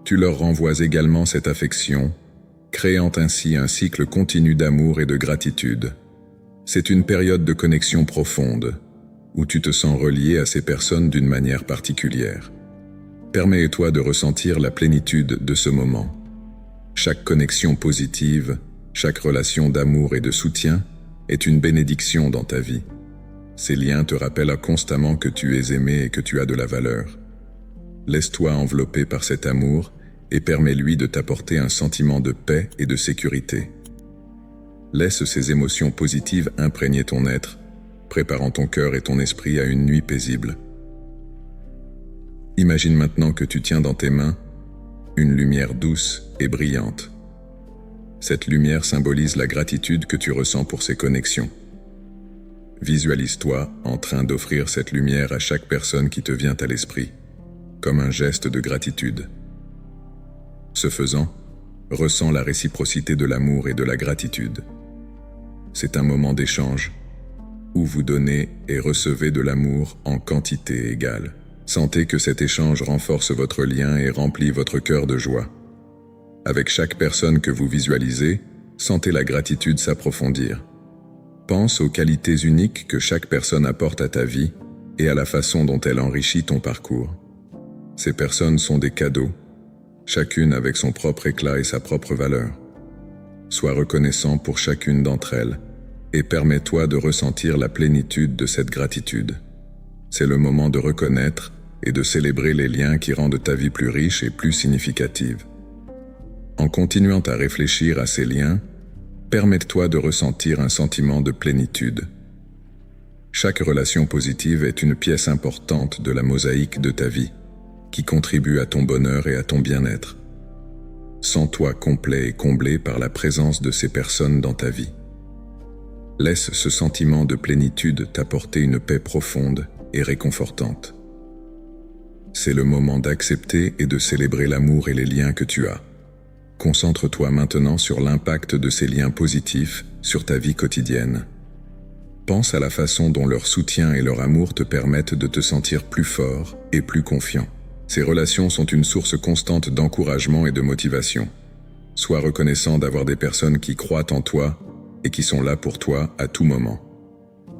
tu leur renvoies également cette affection, créant ainsi un cycle continu d'amour et de gratitude. C'est une période de connexion profonde, où tu te sens relié à ces personnes d'une manière particulière. Permets-toi de ressentir la plénitude de ce moment. Chaque connexion positive, chaque relation d'amour et de soutien est une bénédiction dans ta vie. Ces liens te rappellent constamment que tu es aimé et que tu as de la valeur. Laisse-toi envelopper par cet amour et permets-lui de t'apporter un sentiment de paix et de sécurité. Laisse ces émotions positives imprégner ton être, préparant ton cœur et ton esprit à une nuit paisible. Imagine maintenant que tu tiens dans tes mains une lumière douce et brillante. Cette lumière symbolise la gratitude que tu ressens pour ces connexions. Visualise-toi en train d'offrir cette lumière à chaque personne qui te vient à l'esprit, comme un geste de gratitude. Ce faisant, ressens la réciprocité de l'amour et de la gratitude. C'est un moment d'échange, où vous donnez et recevez de l'amour en quantité égale. Sentez que cet échange renforce votre lien et remplit votre cœur de joie. Avec chaque personne que vous visualisez, sentez la gratitude s'approfondir. Pense aux qualités uniques que chaque personne apporte à ta vie et à la façon dont elle enrichit ton parcours. Ces personnes sont des cadeaux, chacune avec son propre éclat et sa propre valeur. Sois reconnaissant pour chacune d'entre elles et permets-toi de ressentir la plénitude de cette gratitude. C'est le moment de reconnaître et de célébrer les liens qui rendent ta vie plus riche et plus significative. En continuant à réfléchir à ces liens, permets-toi de ressentir un sentiment de plénitude. Chaque relation positive est une pièce importante de la mosaïque de ta vie, qui contribue à ton bonheur et à ton bien-être. Sens-toi complet et comblé par la présence de ces personnes dans ta vie. Laisse ce sentiment de plénitude t'apporter une paix profonde et réconfortante. C'est le moment d'accepter et de célébrer l'amour et les liens que tu as. Concentre-toi maintenant sur l'impact de ces liens positifs sur ta vie quotidienne. Pense à la façon dont leur soutien et leur amour te permettent de te sentir plus fort et plus confiant. Ces relations sont une source constante d'encouragement et de motivation. Sois reconnaissant d'avoir des personnes qui croient en toi et qui sont là pour toi à tout moment.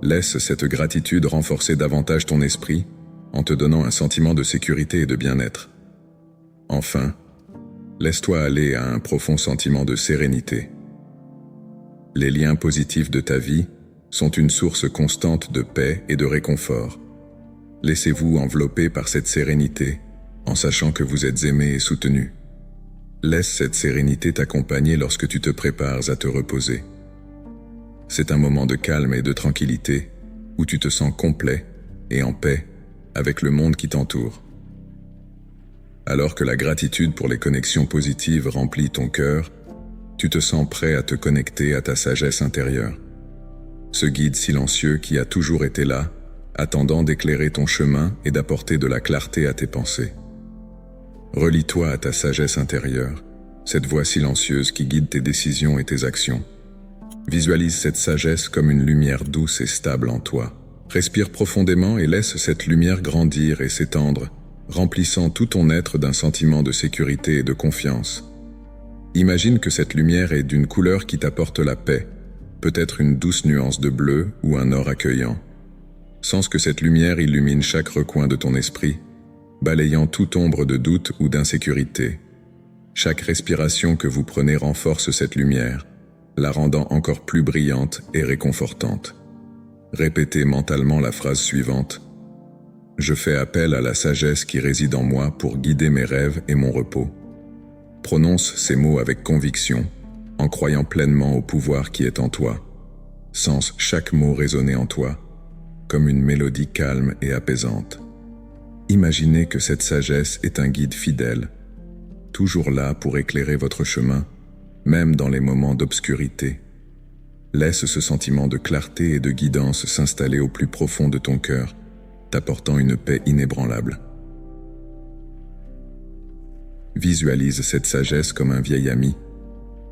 Laisse cette gratitude renforcer davantage ton esprit en te donnant un sentiment de sécurité et de bien-être. Enfin, laisse-toi aller à un profond sentiment de sérénité. Les liens positifs de ta vie sont une source constante de paix et de réconfort. Laissez-vous envelopper par cette sérénité en sachant que vous êtes aimé et soutenu. Laisse cette sérénité t'accompagner lorsque tu te prépares à te reposer. C'est un moment de calme et de tranquillité où tu te sens complet et en paix avec le monde qui t'entoure. Alors que la gratitude pour les connexions positives remplit ton cœur, tu te sens prêt à te connecter à ta sagesse intérieure. Ce guide silencieux qui a toujours été là, attendant d'éclairer ton chemin et d'apporter de la clarté à tes pensées. Relie-toi à ta sagesse intérieure, cette voix silencieuse qui guide tes décisions et tes actions. Visualise cette sagesse comme une lumière douce et stable en toi. Respire profondément et laisse cette lumière grandir et s'étendre, remplissant tout ton être d'un sentiment de sécurité et de confiance. Imagine que cette lumière est d'une couleur qui t'apporte la paix, peut-être une douce nuance de bleu ou un or accueillant. Sens que cette lumière illumine chaque recoin de ton esprit, balayant toute ombre de doute ou d'insécurité. Chaque respiration que vous prenez renforce cette lumière, la rendant encore plus brillante et réconfortante. Répétez mentalement la phrase suivante. Je fais appel à la sagesse qui réside en moi pour guider mes rêves et mon repos. Prononce ces mots avec conviction, en croyant pleinement au pouvoir qui est en toi. Sens chaque mot résonner en toi, comme une mélodie calme et apaisante. Imaginez que cette sagesse est un guide fidèle, toujours là pour éclairer votre chemin, même dans les moments d'obscurité. Laisse ce sentiment de clarté et de guidance s'installer au plus profond de ton cœur, t'apportant une paix inébranlable. Visualise cette sagesse comme un vieil ami,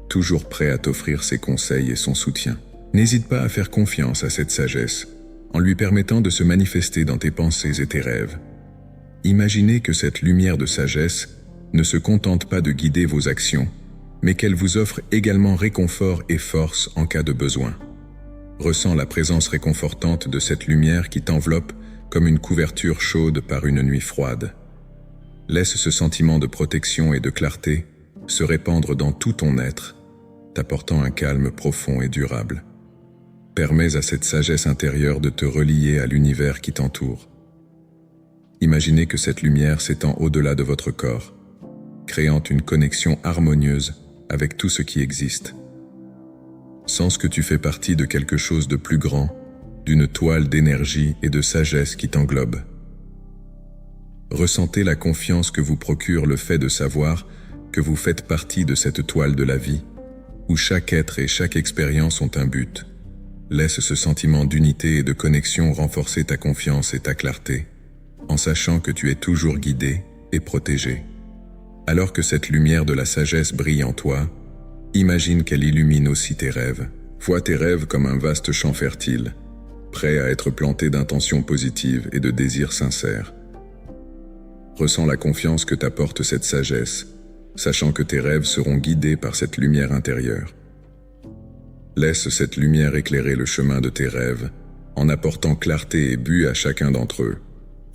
toujours prêt à t'offrir ses conseils et son soutien. N'hésite pas à faire confiance à cette sagesse, en lui permettant de se manifester dans tes pensées et tes rêves. Imaginez que cette lumière de sagesse ne se contente pas de guider vos actions, mais qu'elle vous offre également réconfort et force en cas de besoin. Ressens la présence réconfortante de cette lumière qui t'enveloppe comme une couverture chaude par une nuit froide. Laisse ce sentiment de protection et de clarté se répandre dans tout ton être, t'apportant un calme profond et durable. Permets à cette sagesse intérieure de te relier à l'univers qui t'entoure. Imaginez que cette lumière s'étend au-delà de votre corps, créant une connexion harmonieuse avec tout ce qui existe. Sens que tu fais partie de quelque chose de plus grand, d'une toile d'énergie et de sagesse qui t'englobe. Ressentez la confiance que vous procure le fait de savoir que vous faites partie de cette toile de la vie, où chaque être et chaque expérience ont un but. Laisse ce sentiment d'unité et de connexion renforcer ta confiance et ta clarté, en sachant que tu es toujours guidé et protégé. Alors que cette lumière de la sagesse brille en toi, imagine qu'elle illumine aussi tes rêves. Vois tes rêves comme un vaste champ fertile, prêt à être planté d'intentions positives et de désirs sincères. Ressens la confiance que t'apporte cette sagesse, sachant que tes rêves seront guidés par cette lumière intérieure. Laisse cette lumière éclairer le chemin de tes rêves, en apportant clarté et but à chacun d'entre eux.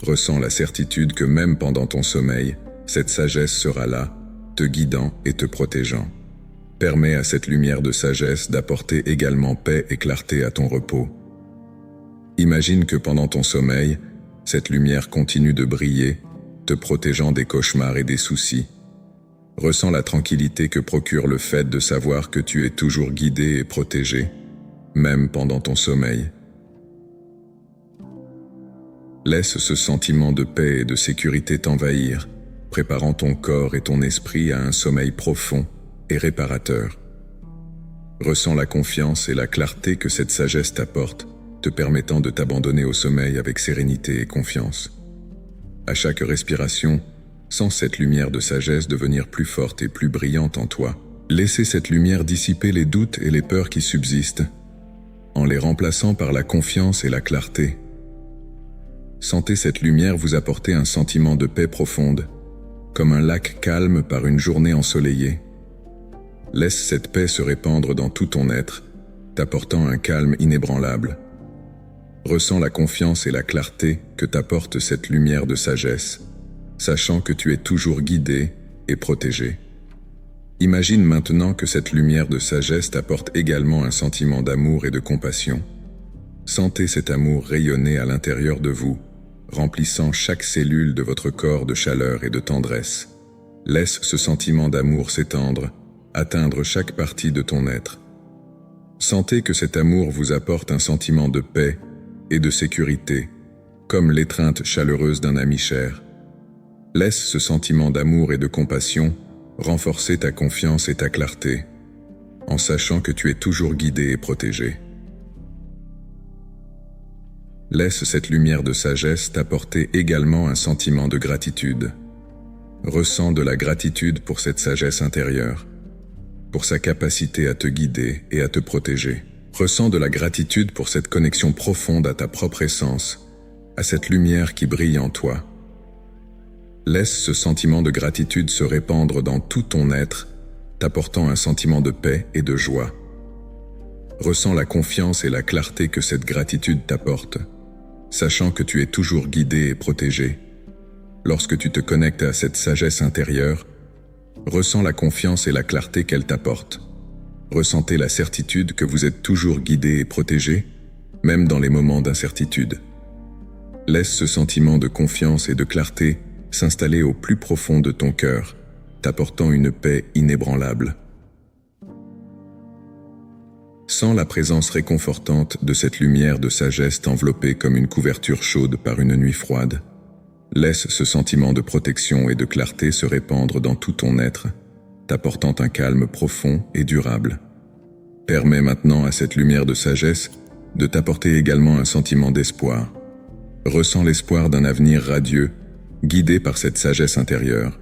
Ressens la certitude que même pendant ton sommeil, cette sagesse sera là, te guidant et te protégeant. Permets à cette lumière de sagesse d'apporter également paix et clarté à ton repos. Imagine que pendant ton sommeil, cette lumière continue de briller, te protégeant des cauchemars et des soucis. Ressens la tranquillité que procure le fait de savoir que tu es toujours guidé et protégé, même pendant ton sommeil. Laisse ce sentiment de paix et de sécurité t'envahir, préparant ton corps et ton esprit à un sommeil profond et réparateur. Ressens la confiance et la clarté que cette sagesse t'apporte, te permettant de t'abandonner au sommeil avec sérénité et confiance. À chaque respiration, sens cette lumière de sagesse devenir plus forte et plus brillante en toi. Laissez cette lumière dissiper les doutes et les peurs qui subsistent, en les remplaçant par la confiance et la clarté. Sentez cette lumière vous apporter un sentiment de paix profonde, comme un lac calme par une journée ensoleillée. Laisse cette paix se répandre dans tout ton être, t'apportant un calme inébranlable. Ressens la confiance et la clarté que t'apporte cette lumière de sagesse, sachant que tu es toujours guidé et protégé. Imagine maintenant que cette lumière de sagesse t'apporte également un sentiment d'amour et de compassion. Sentez cet amour rayonner à l'intérieur de vous, remplissant chaque cellule de votre corps de chaleur et de tendresse. Laisse ce sentiment d'amour s'étendre, atteindre chaque partie de ton être. Sentez que cet amour vous apporte un sentiment de paix et de sécurité, comme l'étreinte chaleureuse d'un ami cher. Laisse ce sentiment d'amour et de compassion renforcer ta confiance et ta clarté, en sachant que tu es toujours guidé et protégé. Laisse cette lumière de sagesse t'apporter également un sentiment de gratitude. Ressens de la gratitude pour cette sagesse intérieure, pour sa capacité à te guider et à te protéger. Ressens de la gratitude pour cette connexion profonde à ta propre essence, à cette lumière qui brille en toi. Laisse ce sentiment de gratitude se répandre dans tout ton être, t'apportant un sentiment de paix et de joie. Ressens la confiance et la clarté que cette gratitude t'apporte, sachant que tu es toujours guidé et protégé. Lorsque tu te connectes à cette sagesse intérieure, ressens la confiance et la clarté qu'elle t'apporte. Ressentez la certitude que vous êtes toujours guidé et protégé, même dans les moments d'incertitude. Laisse ce sentiment de confiance et de clarté s'installer au plus profond de ton cœur, t'apportant une paix inébranlable. Sens la présence réconfortante de cette lumière de sagesse t'envelopper comme une couverture chaude par une nuit froide. Laisse ce sentiment de protection et de clarté se répandre dans tout ton être, t'apportant un calme profond et durable. Permets maintenant à cette lumière de sagesse de t'apporter également un sentiment d'espoir. Ressens l'espoir d'un avenir radieux, guidé par cette sagesse intérieure.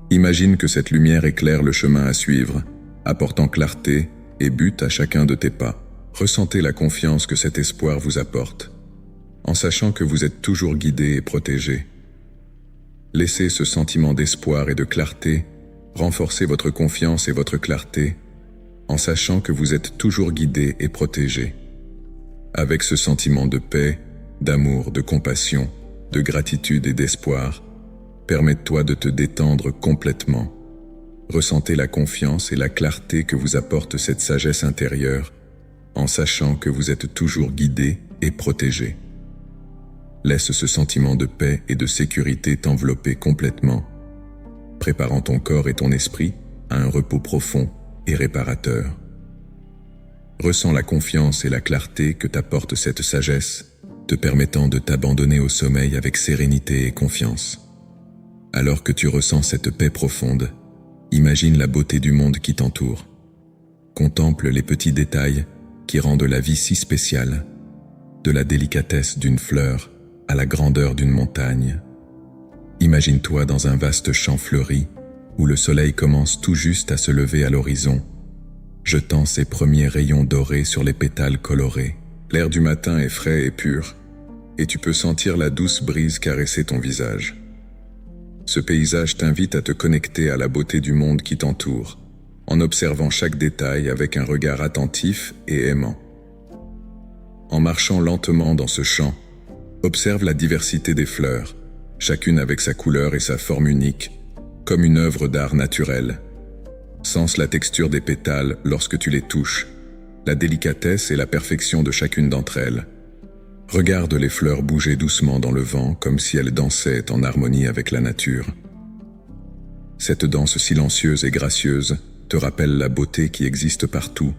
Imagine que cette lumière éclaire le chemin à suivre, apportant clarté et but à chacun de tes pas. Ressentez la confiance que cet espoir vous apporte, en sachant que vous êtes toujours guidé et protégé. Laissez ce sentiment d'espoir et de clarté renforcer votre confiance et votre clarté, en sachant que vous êtes toujours guidé et protégé. Avec ce sentiment de paix, d'amour, de compassion, de gratitude et d'espoir, permets-toi de te détendre complètement. Ressentez la confiance et la clarté que vous apporte cette sagesse intérieure, en sachant que vous êtes toujours guidé et protégé. Laisse ce sentiment de paix et de sécurité t'envelopper complètement, préparant ton corps et ton esprit à un repos profond et réparateur. Ressens la confiance et la clarté que t'apporte cette sagesse, te permettant de t'abandonner au sommeil avec sérénité et confiance. Alors que tu ressens cette paix profonde, imagine la beauté du monde qui t'entoure. Contemple les petits détails qui rendent la vie si spéciale, de la délicatesse d'une fleur à la grandeur d'une montagne. Imagine-toi dans un vaste champ fleuri où le soleil commence tout juste à se lever à l'horizon, jetant ses premiers rayons dorés sur les pétales colorés. L'air du matin est frais et pur, et tu peux sentir la douce brise caresser ton visage. Ce paysage t'invite à te connecter à la beauté du monde qui t'entoure, en observant chaque détail avec un regard attentif et aimant. En marchant lentement dans ce champ, observe la diversité des fleurs, chacune avec sa couleur et sa forme unique, comme une œuvre d'art naturel. Sens la texture des pétales lorsque tu les touches, la délicatesse et la perfection de chacune d'entre elles. Regarde les fleurs bouger doucement dans le vent comme si elles dansaient en harmonie avec la nature. Cette danse silencieuse et gracieuse te rappelle la beauté qui existe partout,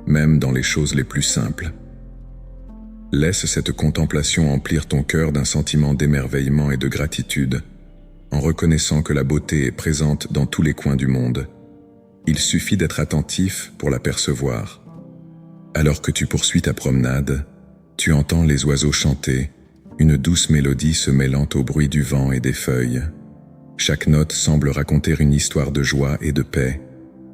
même dans les choses les plus simples. Laisse cette contemplation emplir ton cœur d'un sentiment d'émerveillement et de gratitude, en reconnaissant que la beauté est présente dans tous les coins du monde. Il suffit d'être attentif pour la percevoir. Alors que tu poursuis ta promenade, tu entends les oiseaux chanter, une douce mélodie se mêlant au bruit du vent et des feuilles. Chaque note semble raconter une histoire de joie et de paix,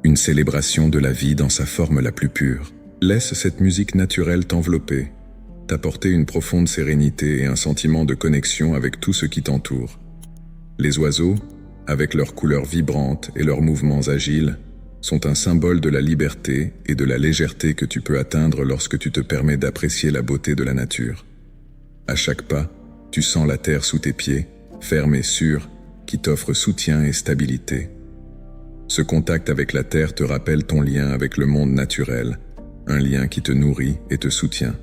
une célébration de la vie dans sa forme la plus pure. Laisse cette musique naturelle t'envelopper, t'apporter une profonde sérénité et un sentiment de connexion avec tout ce qui t'entoure. Les oiseaux, avec leurs couleurs vibrantes et leurs mouvements agiles, sont un symbole de la liberté et de la légèreté que tu peux atteindre lorsque tu te permets d'apprécier la beauté de la nature. À chaque pas, tu sens la terre sous tes pieds, ferme et sûre, qui t'offre soutien et stabilité. Ce contact avec la terre te rappelle ton lien avec le monde naturel, un lien qui te nourrit et te soutient.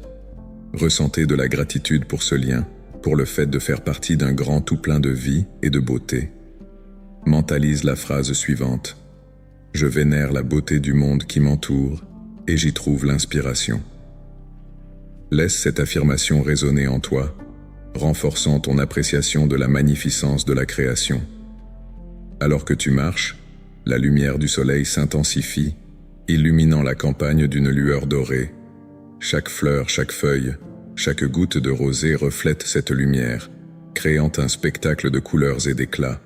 Ressentez de la gratitude pour ce lien, pour le fait de faire partie d'un grand tout plein de vie et de beauté. Mentalise la phrase suivante. Je vénère la beauté du monde qui m'entoure et j'y trouve l'inspiration. Laisse cette affirmation résonner en toi, renforçant ton appréciation de la magnificence de la création. Alors que tu marches, la lumière du soleil s'intensifie, illuminant la campagne d'une lueur dorée. Chaque fleur, chaque feuille, chaque goutte de rosée reflète cette lumière, créant un spectacle de couleurs et d'éclats.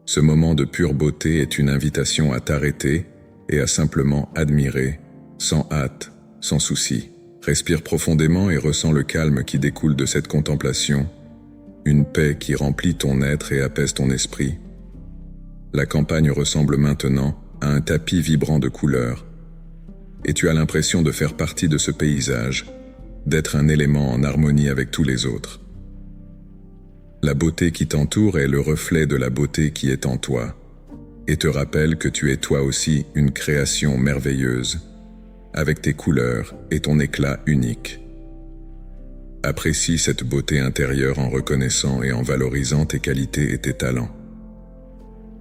Ce moment de pure beauté est une invitation à t'arrêter et à simplement admirer, sans hâte, sans souci. Respire profondément et ressens le calme qui découle de cette contemplation, une paix qui remplit ton être et apaise ton esprit. La campagne ressemble maintenant à un tapis vibrant de couleurs, et tu as l'impression de faire partie de ce paysage, d'être un élément en harmonie avec tous les autres. La beauté qui t'entoure est le reflet de la beauté qui est en toi, et te rappelle que tu es toi aussi une création merveilleuse, avec tes couleurs et ton éclat unique. Apprécie cette beauté intérieure en reconnaissant et en valorisant tes qualités et tes talents.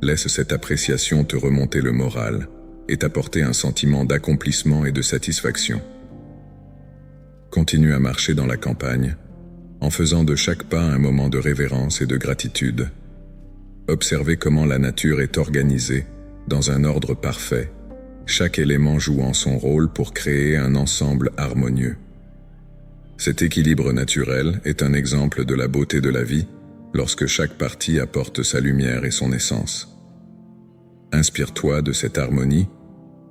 Laisse cette appréciation te remonter le moral et t'apporter un sentiment d'accomplissement et de satisfaction. Continue à marcher dans la campagne, en faisant de chaque pas un moment de révérence et de gratitude. Observez comment la nature est organisée dans un ordre parfait, chaque élément jouant son rôle pour créer un ensemble harmonieux. Cet équilibre naturel est un exemple de la beauté de la vie lorsque chaque partie apporte sa lumière et son essence. Inspire-toi de cette harmonie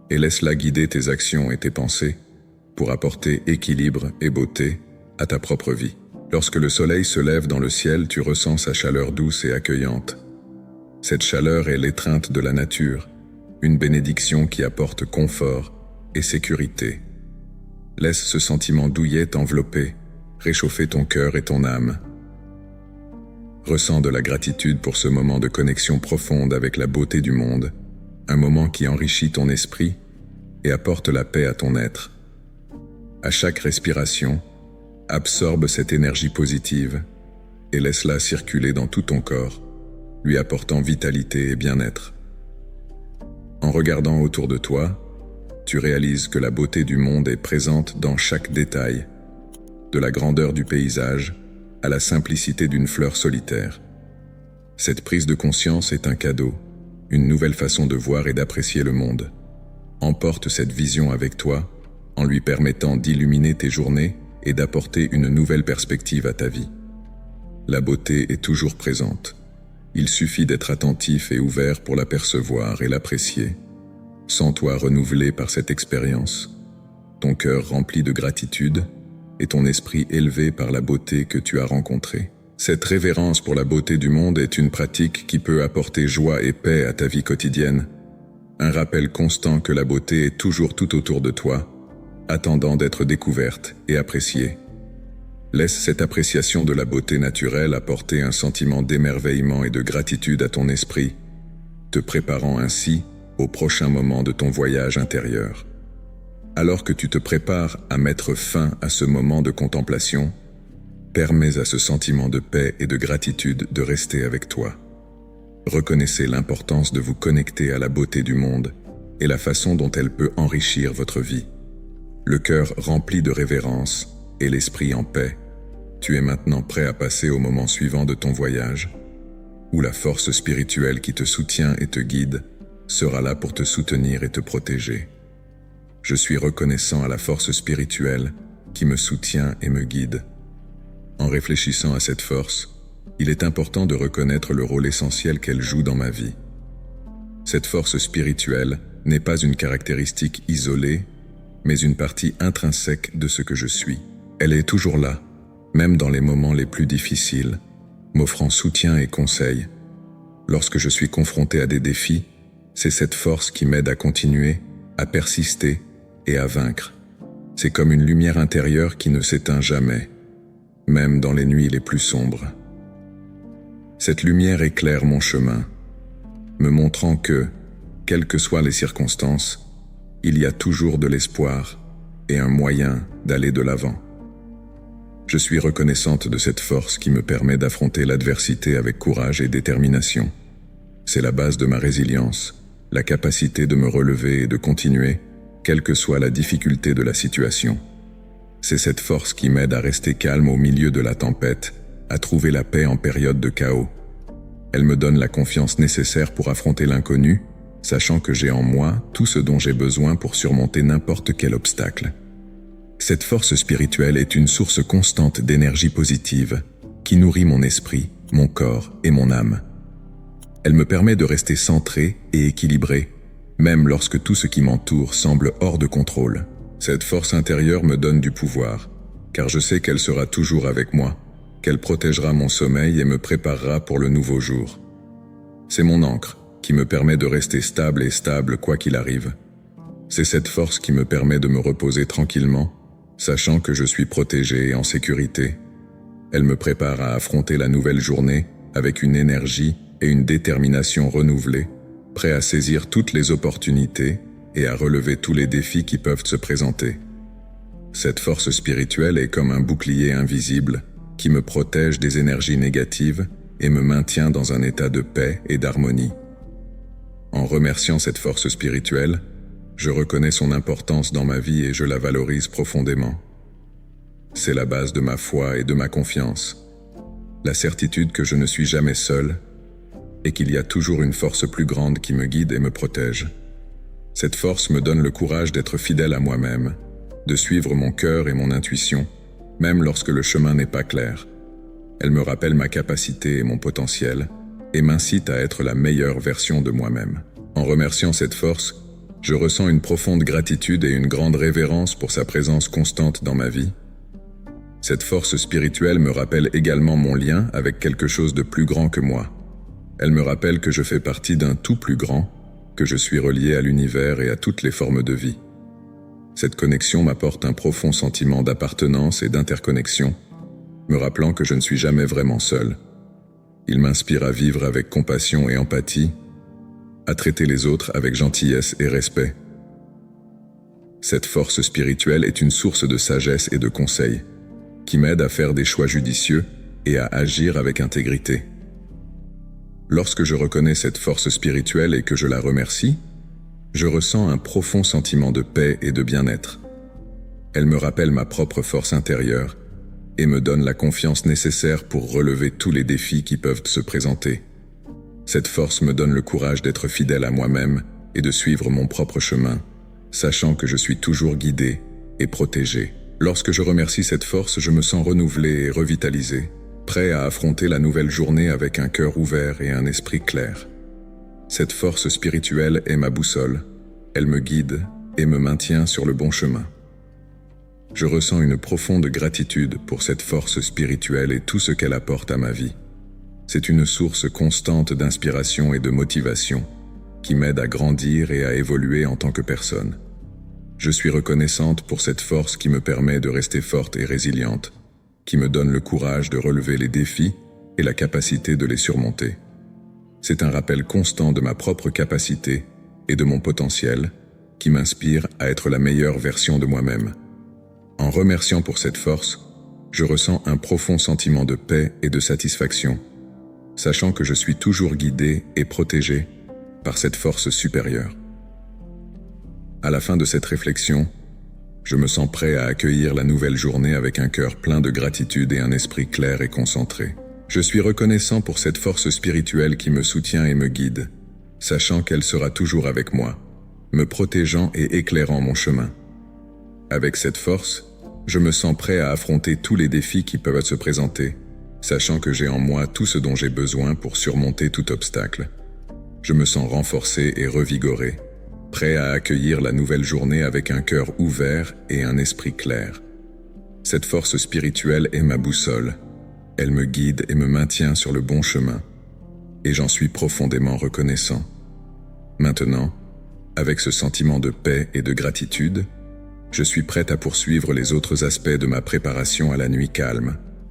et laisse-la guider tes actions et tes pensées pour apporter équilibre et beauté à ta propre vie. Lorsque le soleil se lève dans le ciel, tu ressens sa chaleur douce et accueillante. Cette chaleur est l'étreinte de la nature, une bénédiction qui apporte confort et sécurité. Laisse ce sentiment douillet t'envelopper, réchauffer ton cœur et ton âme. Ressens de la gratitude pour ce moment de connexion profonde avec la beauté du monde, un moment qui enrichit ton esprit et apporte la paix à ton être. À chaque respiration, absorbe cette énergie positive et laisse-la circuler dans tout ton corps, lui apportant vitalité et bien-être. En regardant autour de toi, tu réalises que la beauté du monde est présente dans chaque détail, de la grandeur du paysage à la simplicité d'une fleur solitaire. Cette prise de conscience est un cadeau, une nouvelle façon de voir et d'apprécier le monde. Emporte cette vision avec toi, en lui permettant d'illuminer tes journées et d'apporter une nouvelle perspective à ta vie. La beauté est toujours présente. Il suffit d'être attentif et ouvert pour l'apercevoir et l'apprécier. Sens-toi renouvelé par cette expérience, ton cœur rempli de gratitude et ton esprit élevé par la beauté que tu as rencontrée. Cette révérence pour la beauté du monde est une pratique qui peut apporter joie et paix à ta vie quotidienne. Un rappel constant que la beauté est toujours tout autour de toi, attendant d'être découverte et appréciée. Laisse cette appréciation de la beauté naturelle apporter un sentiment d'émerveillement et de gratitude à ton esprit, te préparant ainsi au prochain moment de ton voyage intérieur. Alors que tu te prépares à mettre fin à ce moment de contemplation, permets à ce sentiment de paix et de gratitude de rester avec toi. Reconnaissez l'importance de vous connecter à la beauté du monde et la façon dont elle peut enrichir votre vie. Le cœur rempli de révérence et l'esprit en paix, tu es maintenant prêt à passer au moment suivant de ton voyage, où la force spirituelle qui te soutient et te guide sera là pour te soutenir et te protéger. Je suis reconnaissant à la force spirituelle qui me soutient et me guide. En réfléchissant à cette force, il est important de reconnaître le rôle essentiel qu'elle joue dans ma vie. Cette force spirituelle n'est pas une caractéristique isolée, mais une partie intrinsèque de ce que je suis. Elle est toujours là, même dans les moments les plus difficiles, m'offrant soutien et conseil. Lorsque je suis confronté à des défis, c'est cette force qui m'aide à continuer, à persister et à vaincre. C'est comme une lumière intérieure qui ne s'éteint jamais, même dans les nuits les plus sombres. Cette lumière éclaire mon chemin, me montrant que, quelles que soient les circonstances, il y a toujours de l'espoir et un moyen d'aller de l'avant. Je suis reconnaissante de cette force qui me permet d'affronter l'adversité avec courage et détermination. C'est la base de ma résilience, la capacité de me relever et de continuer, quelle que soit la difficulté de la situation. C'est cette force qui m'aide à rester calme au milieu de la tempête, à trouver la paix en période de chaos. Elle me donne la confiance nécessaire pour affronter l'inconnu, sachant que j'ai en moi tout ce dont j'ai besoin pour surmonter n'importe quel obstacle. Cette force spirituelle est une source constante d'énergie positive qui nourrit mon esprit, mon corps et mon âme. Elle me permet de rester centré et équilibré, même lorsque tout ce qui m'entoure semble hors de contrôle. Cette force intérieure me donne du pouvoir, car je sais qu'elle sera toujours avec moi, qu'elle protégera mon sommeil et me préparera pour le nouveau jour. C'est mon ancre qui me permet de rester stable quoi qu'il arrive. C'est cette force qui me permet de me reposer tranquillement, sachant que je suis protégé et en sécurité. Elle me prépare à affronter la nouvelle journée avec une énergie et une détermination renouvelée, prêt à saisir toutes les opportunités et à relever tous les défis qui peuvent se présenter. Cette force spirituelle est comme un bouclier invisible qui me protège des énergies négatives et me maintient dans un état de paix et d'harmonie. En remerciant cette force spirituelle, je reconnais son importance dans ma vie et je la valorise profondément. C'est la base de ma foi et de ma confiance, la certitude que je ne suis jamais seul et qu'il y a toujours une force plus grande qui me guide et me protège. Cette force me donne le courage d'être fidèle à moi-même, de suivre mon cœur et mon intuition, même lorsque le chemin n'est pas clair. Elle me rappelle ma capacité et mon potentiel, et m'incite à être la meilleure version de moi-même. En remerciant cette force, je ressens une profonde gratitude et une grande révérence pour sa présence constante dans ma vie. Cette force spirituelle me rappelle également mon lien avec quelque chose de plus grand que moi. Elle me rappelle que je fais partie d'un tout plus grand, que je suis relié à l'univers et à toutes les formes de vie. Cette connexion m'apporte un profond sentiment d'appartenance et d'interconnexion, me rappelant que je ne suis jamais vraiment seul. Il m'inspire à vivre avec compassion et empathie, à traiter les autres avec gentillesse et respect. Cette force spirituelle est une source de sagesse et de conseils, qui m'aide à faire des choix judicieux et à agir avec intégrité. Lorsque je reconnais cette force spirituelle et que je la remercie, je ressens un profond sentiment de paix et de bien-être. Elle me rappelle ma propre force intérieure et me donne la confiance nécessaire pour relever tous les défis qui peuvent se présenter. Cette force me donne le courage d'être fidèle à moi-même et de suivre mon propre chemin, sachant que je suis toujours guidé et protégé. Lorsque je remercie cette force, je me sens renouvelé et revitalisé, prêt à affronter la nouvelle journée avec un cœur ouvert et un esprit clair. Cette force spirituelle est ma boussole. Elle me guide et me maintient sur le bon chemin. Je ressens une profonde gratitude pour cette force spirituelle et tout ce qu'elle apporte à ma vie. C'est une source constante d'inspiration et de motivation qui m'aide à grandir et à évoluer en tant que personne. Je suis reconnaissante pour cette force qui me permet de rester forte et résiliente, qui me donne le courage de relever les défis et la capacité de les surmonter. C'est un rappel constant de ma propre capacité et de mon potentiel qui m'inspire à être la meilleure version de moi-même. En remerciant pour cette force, je ressens un profond sentiment de paix et de satisfaction, sachant que je suis toujours guidé et protégé par cette force supérieure. À la fin de cette réflexion, je me sens prêt à accueillir la nouvelle journée avec un cœur plein de gratitude et un esprit clair et concentré. Je suis reconnaissant pour cette force spirituelle qui me soutient et me guide, sachant qu'elle sera toujours avec moi, me protégeant et éclairant mon chemin. Avec cette force, je me sens prêt à affronter tous les défis qui peuvent se présenter, sachant que j'ai en moi tout ce dont j'ai besoin pour surmonter tout obstacle. Je me sens renforcé et revigoré, prêt à accueillir la nouvelle journée avec un cœur ouvert et un esprit clair. Cette force spirituelle est ma boussole. Elle me guide et me maintient sur le bon chemin, et j'en suis profondément reconnaissant. Maintenant, avec ce sentiment de paix et de gratitude, je suis prêt à poursuivre les autres aspects de ma préparation à la nuit calme,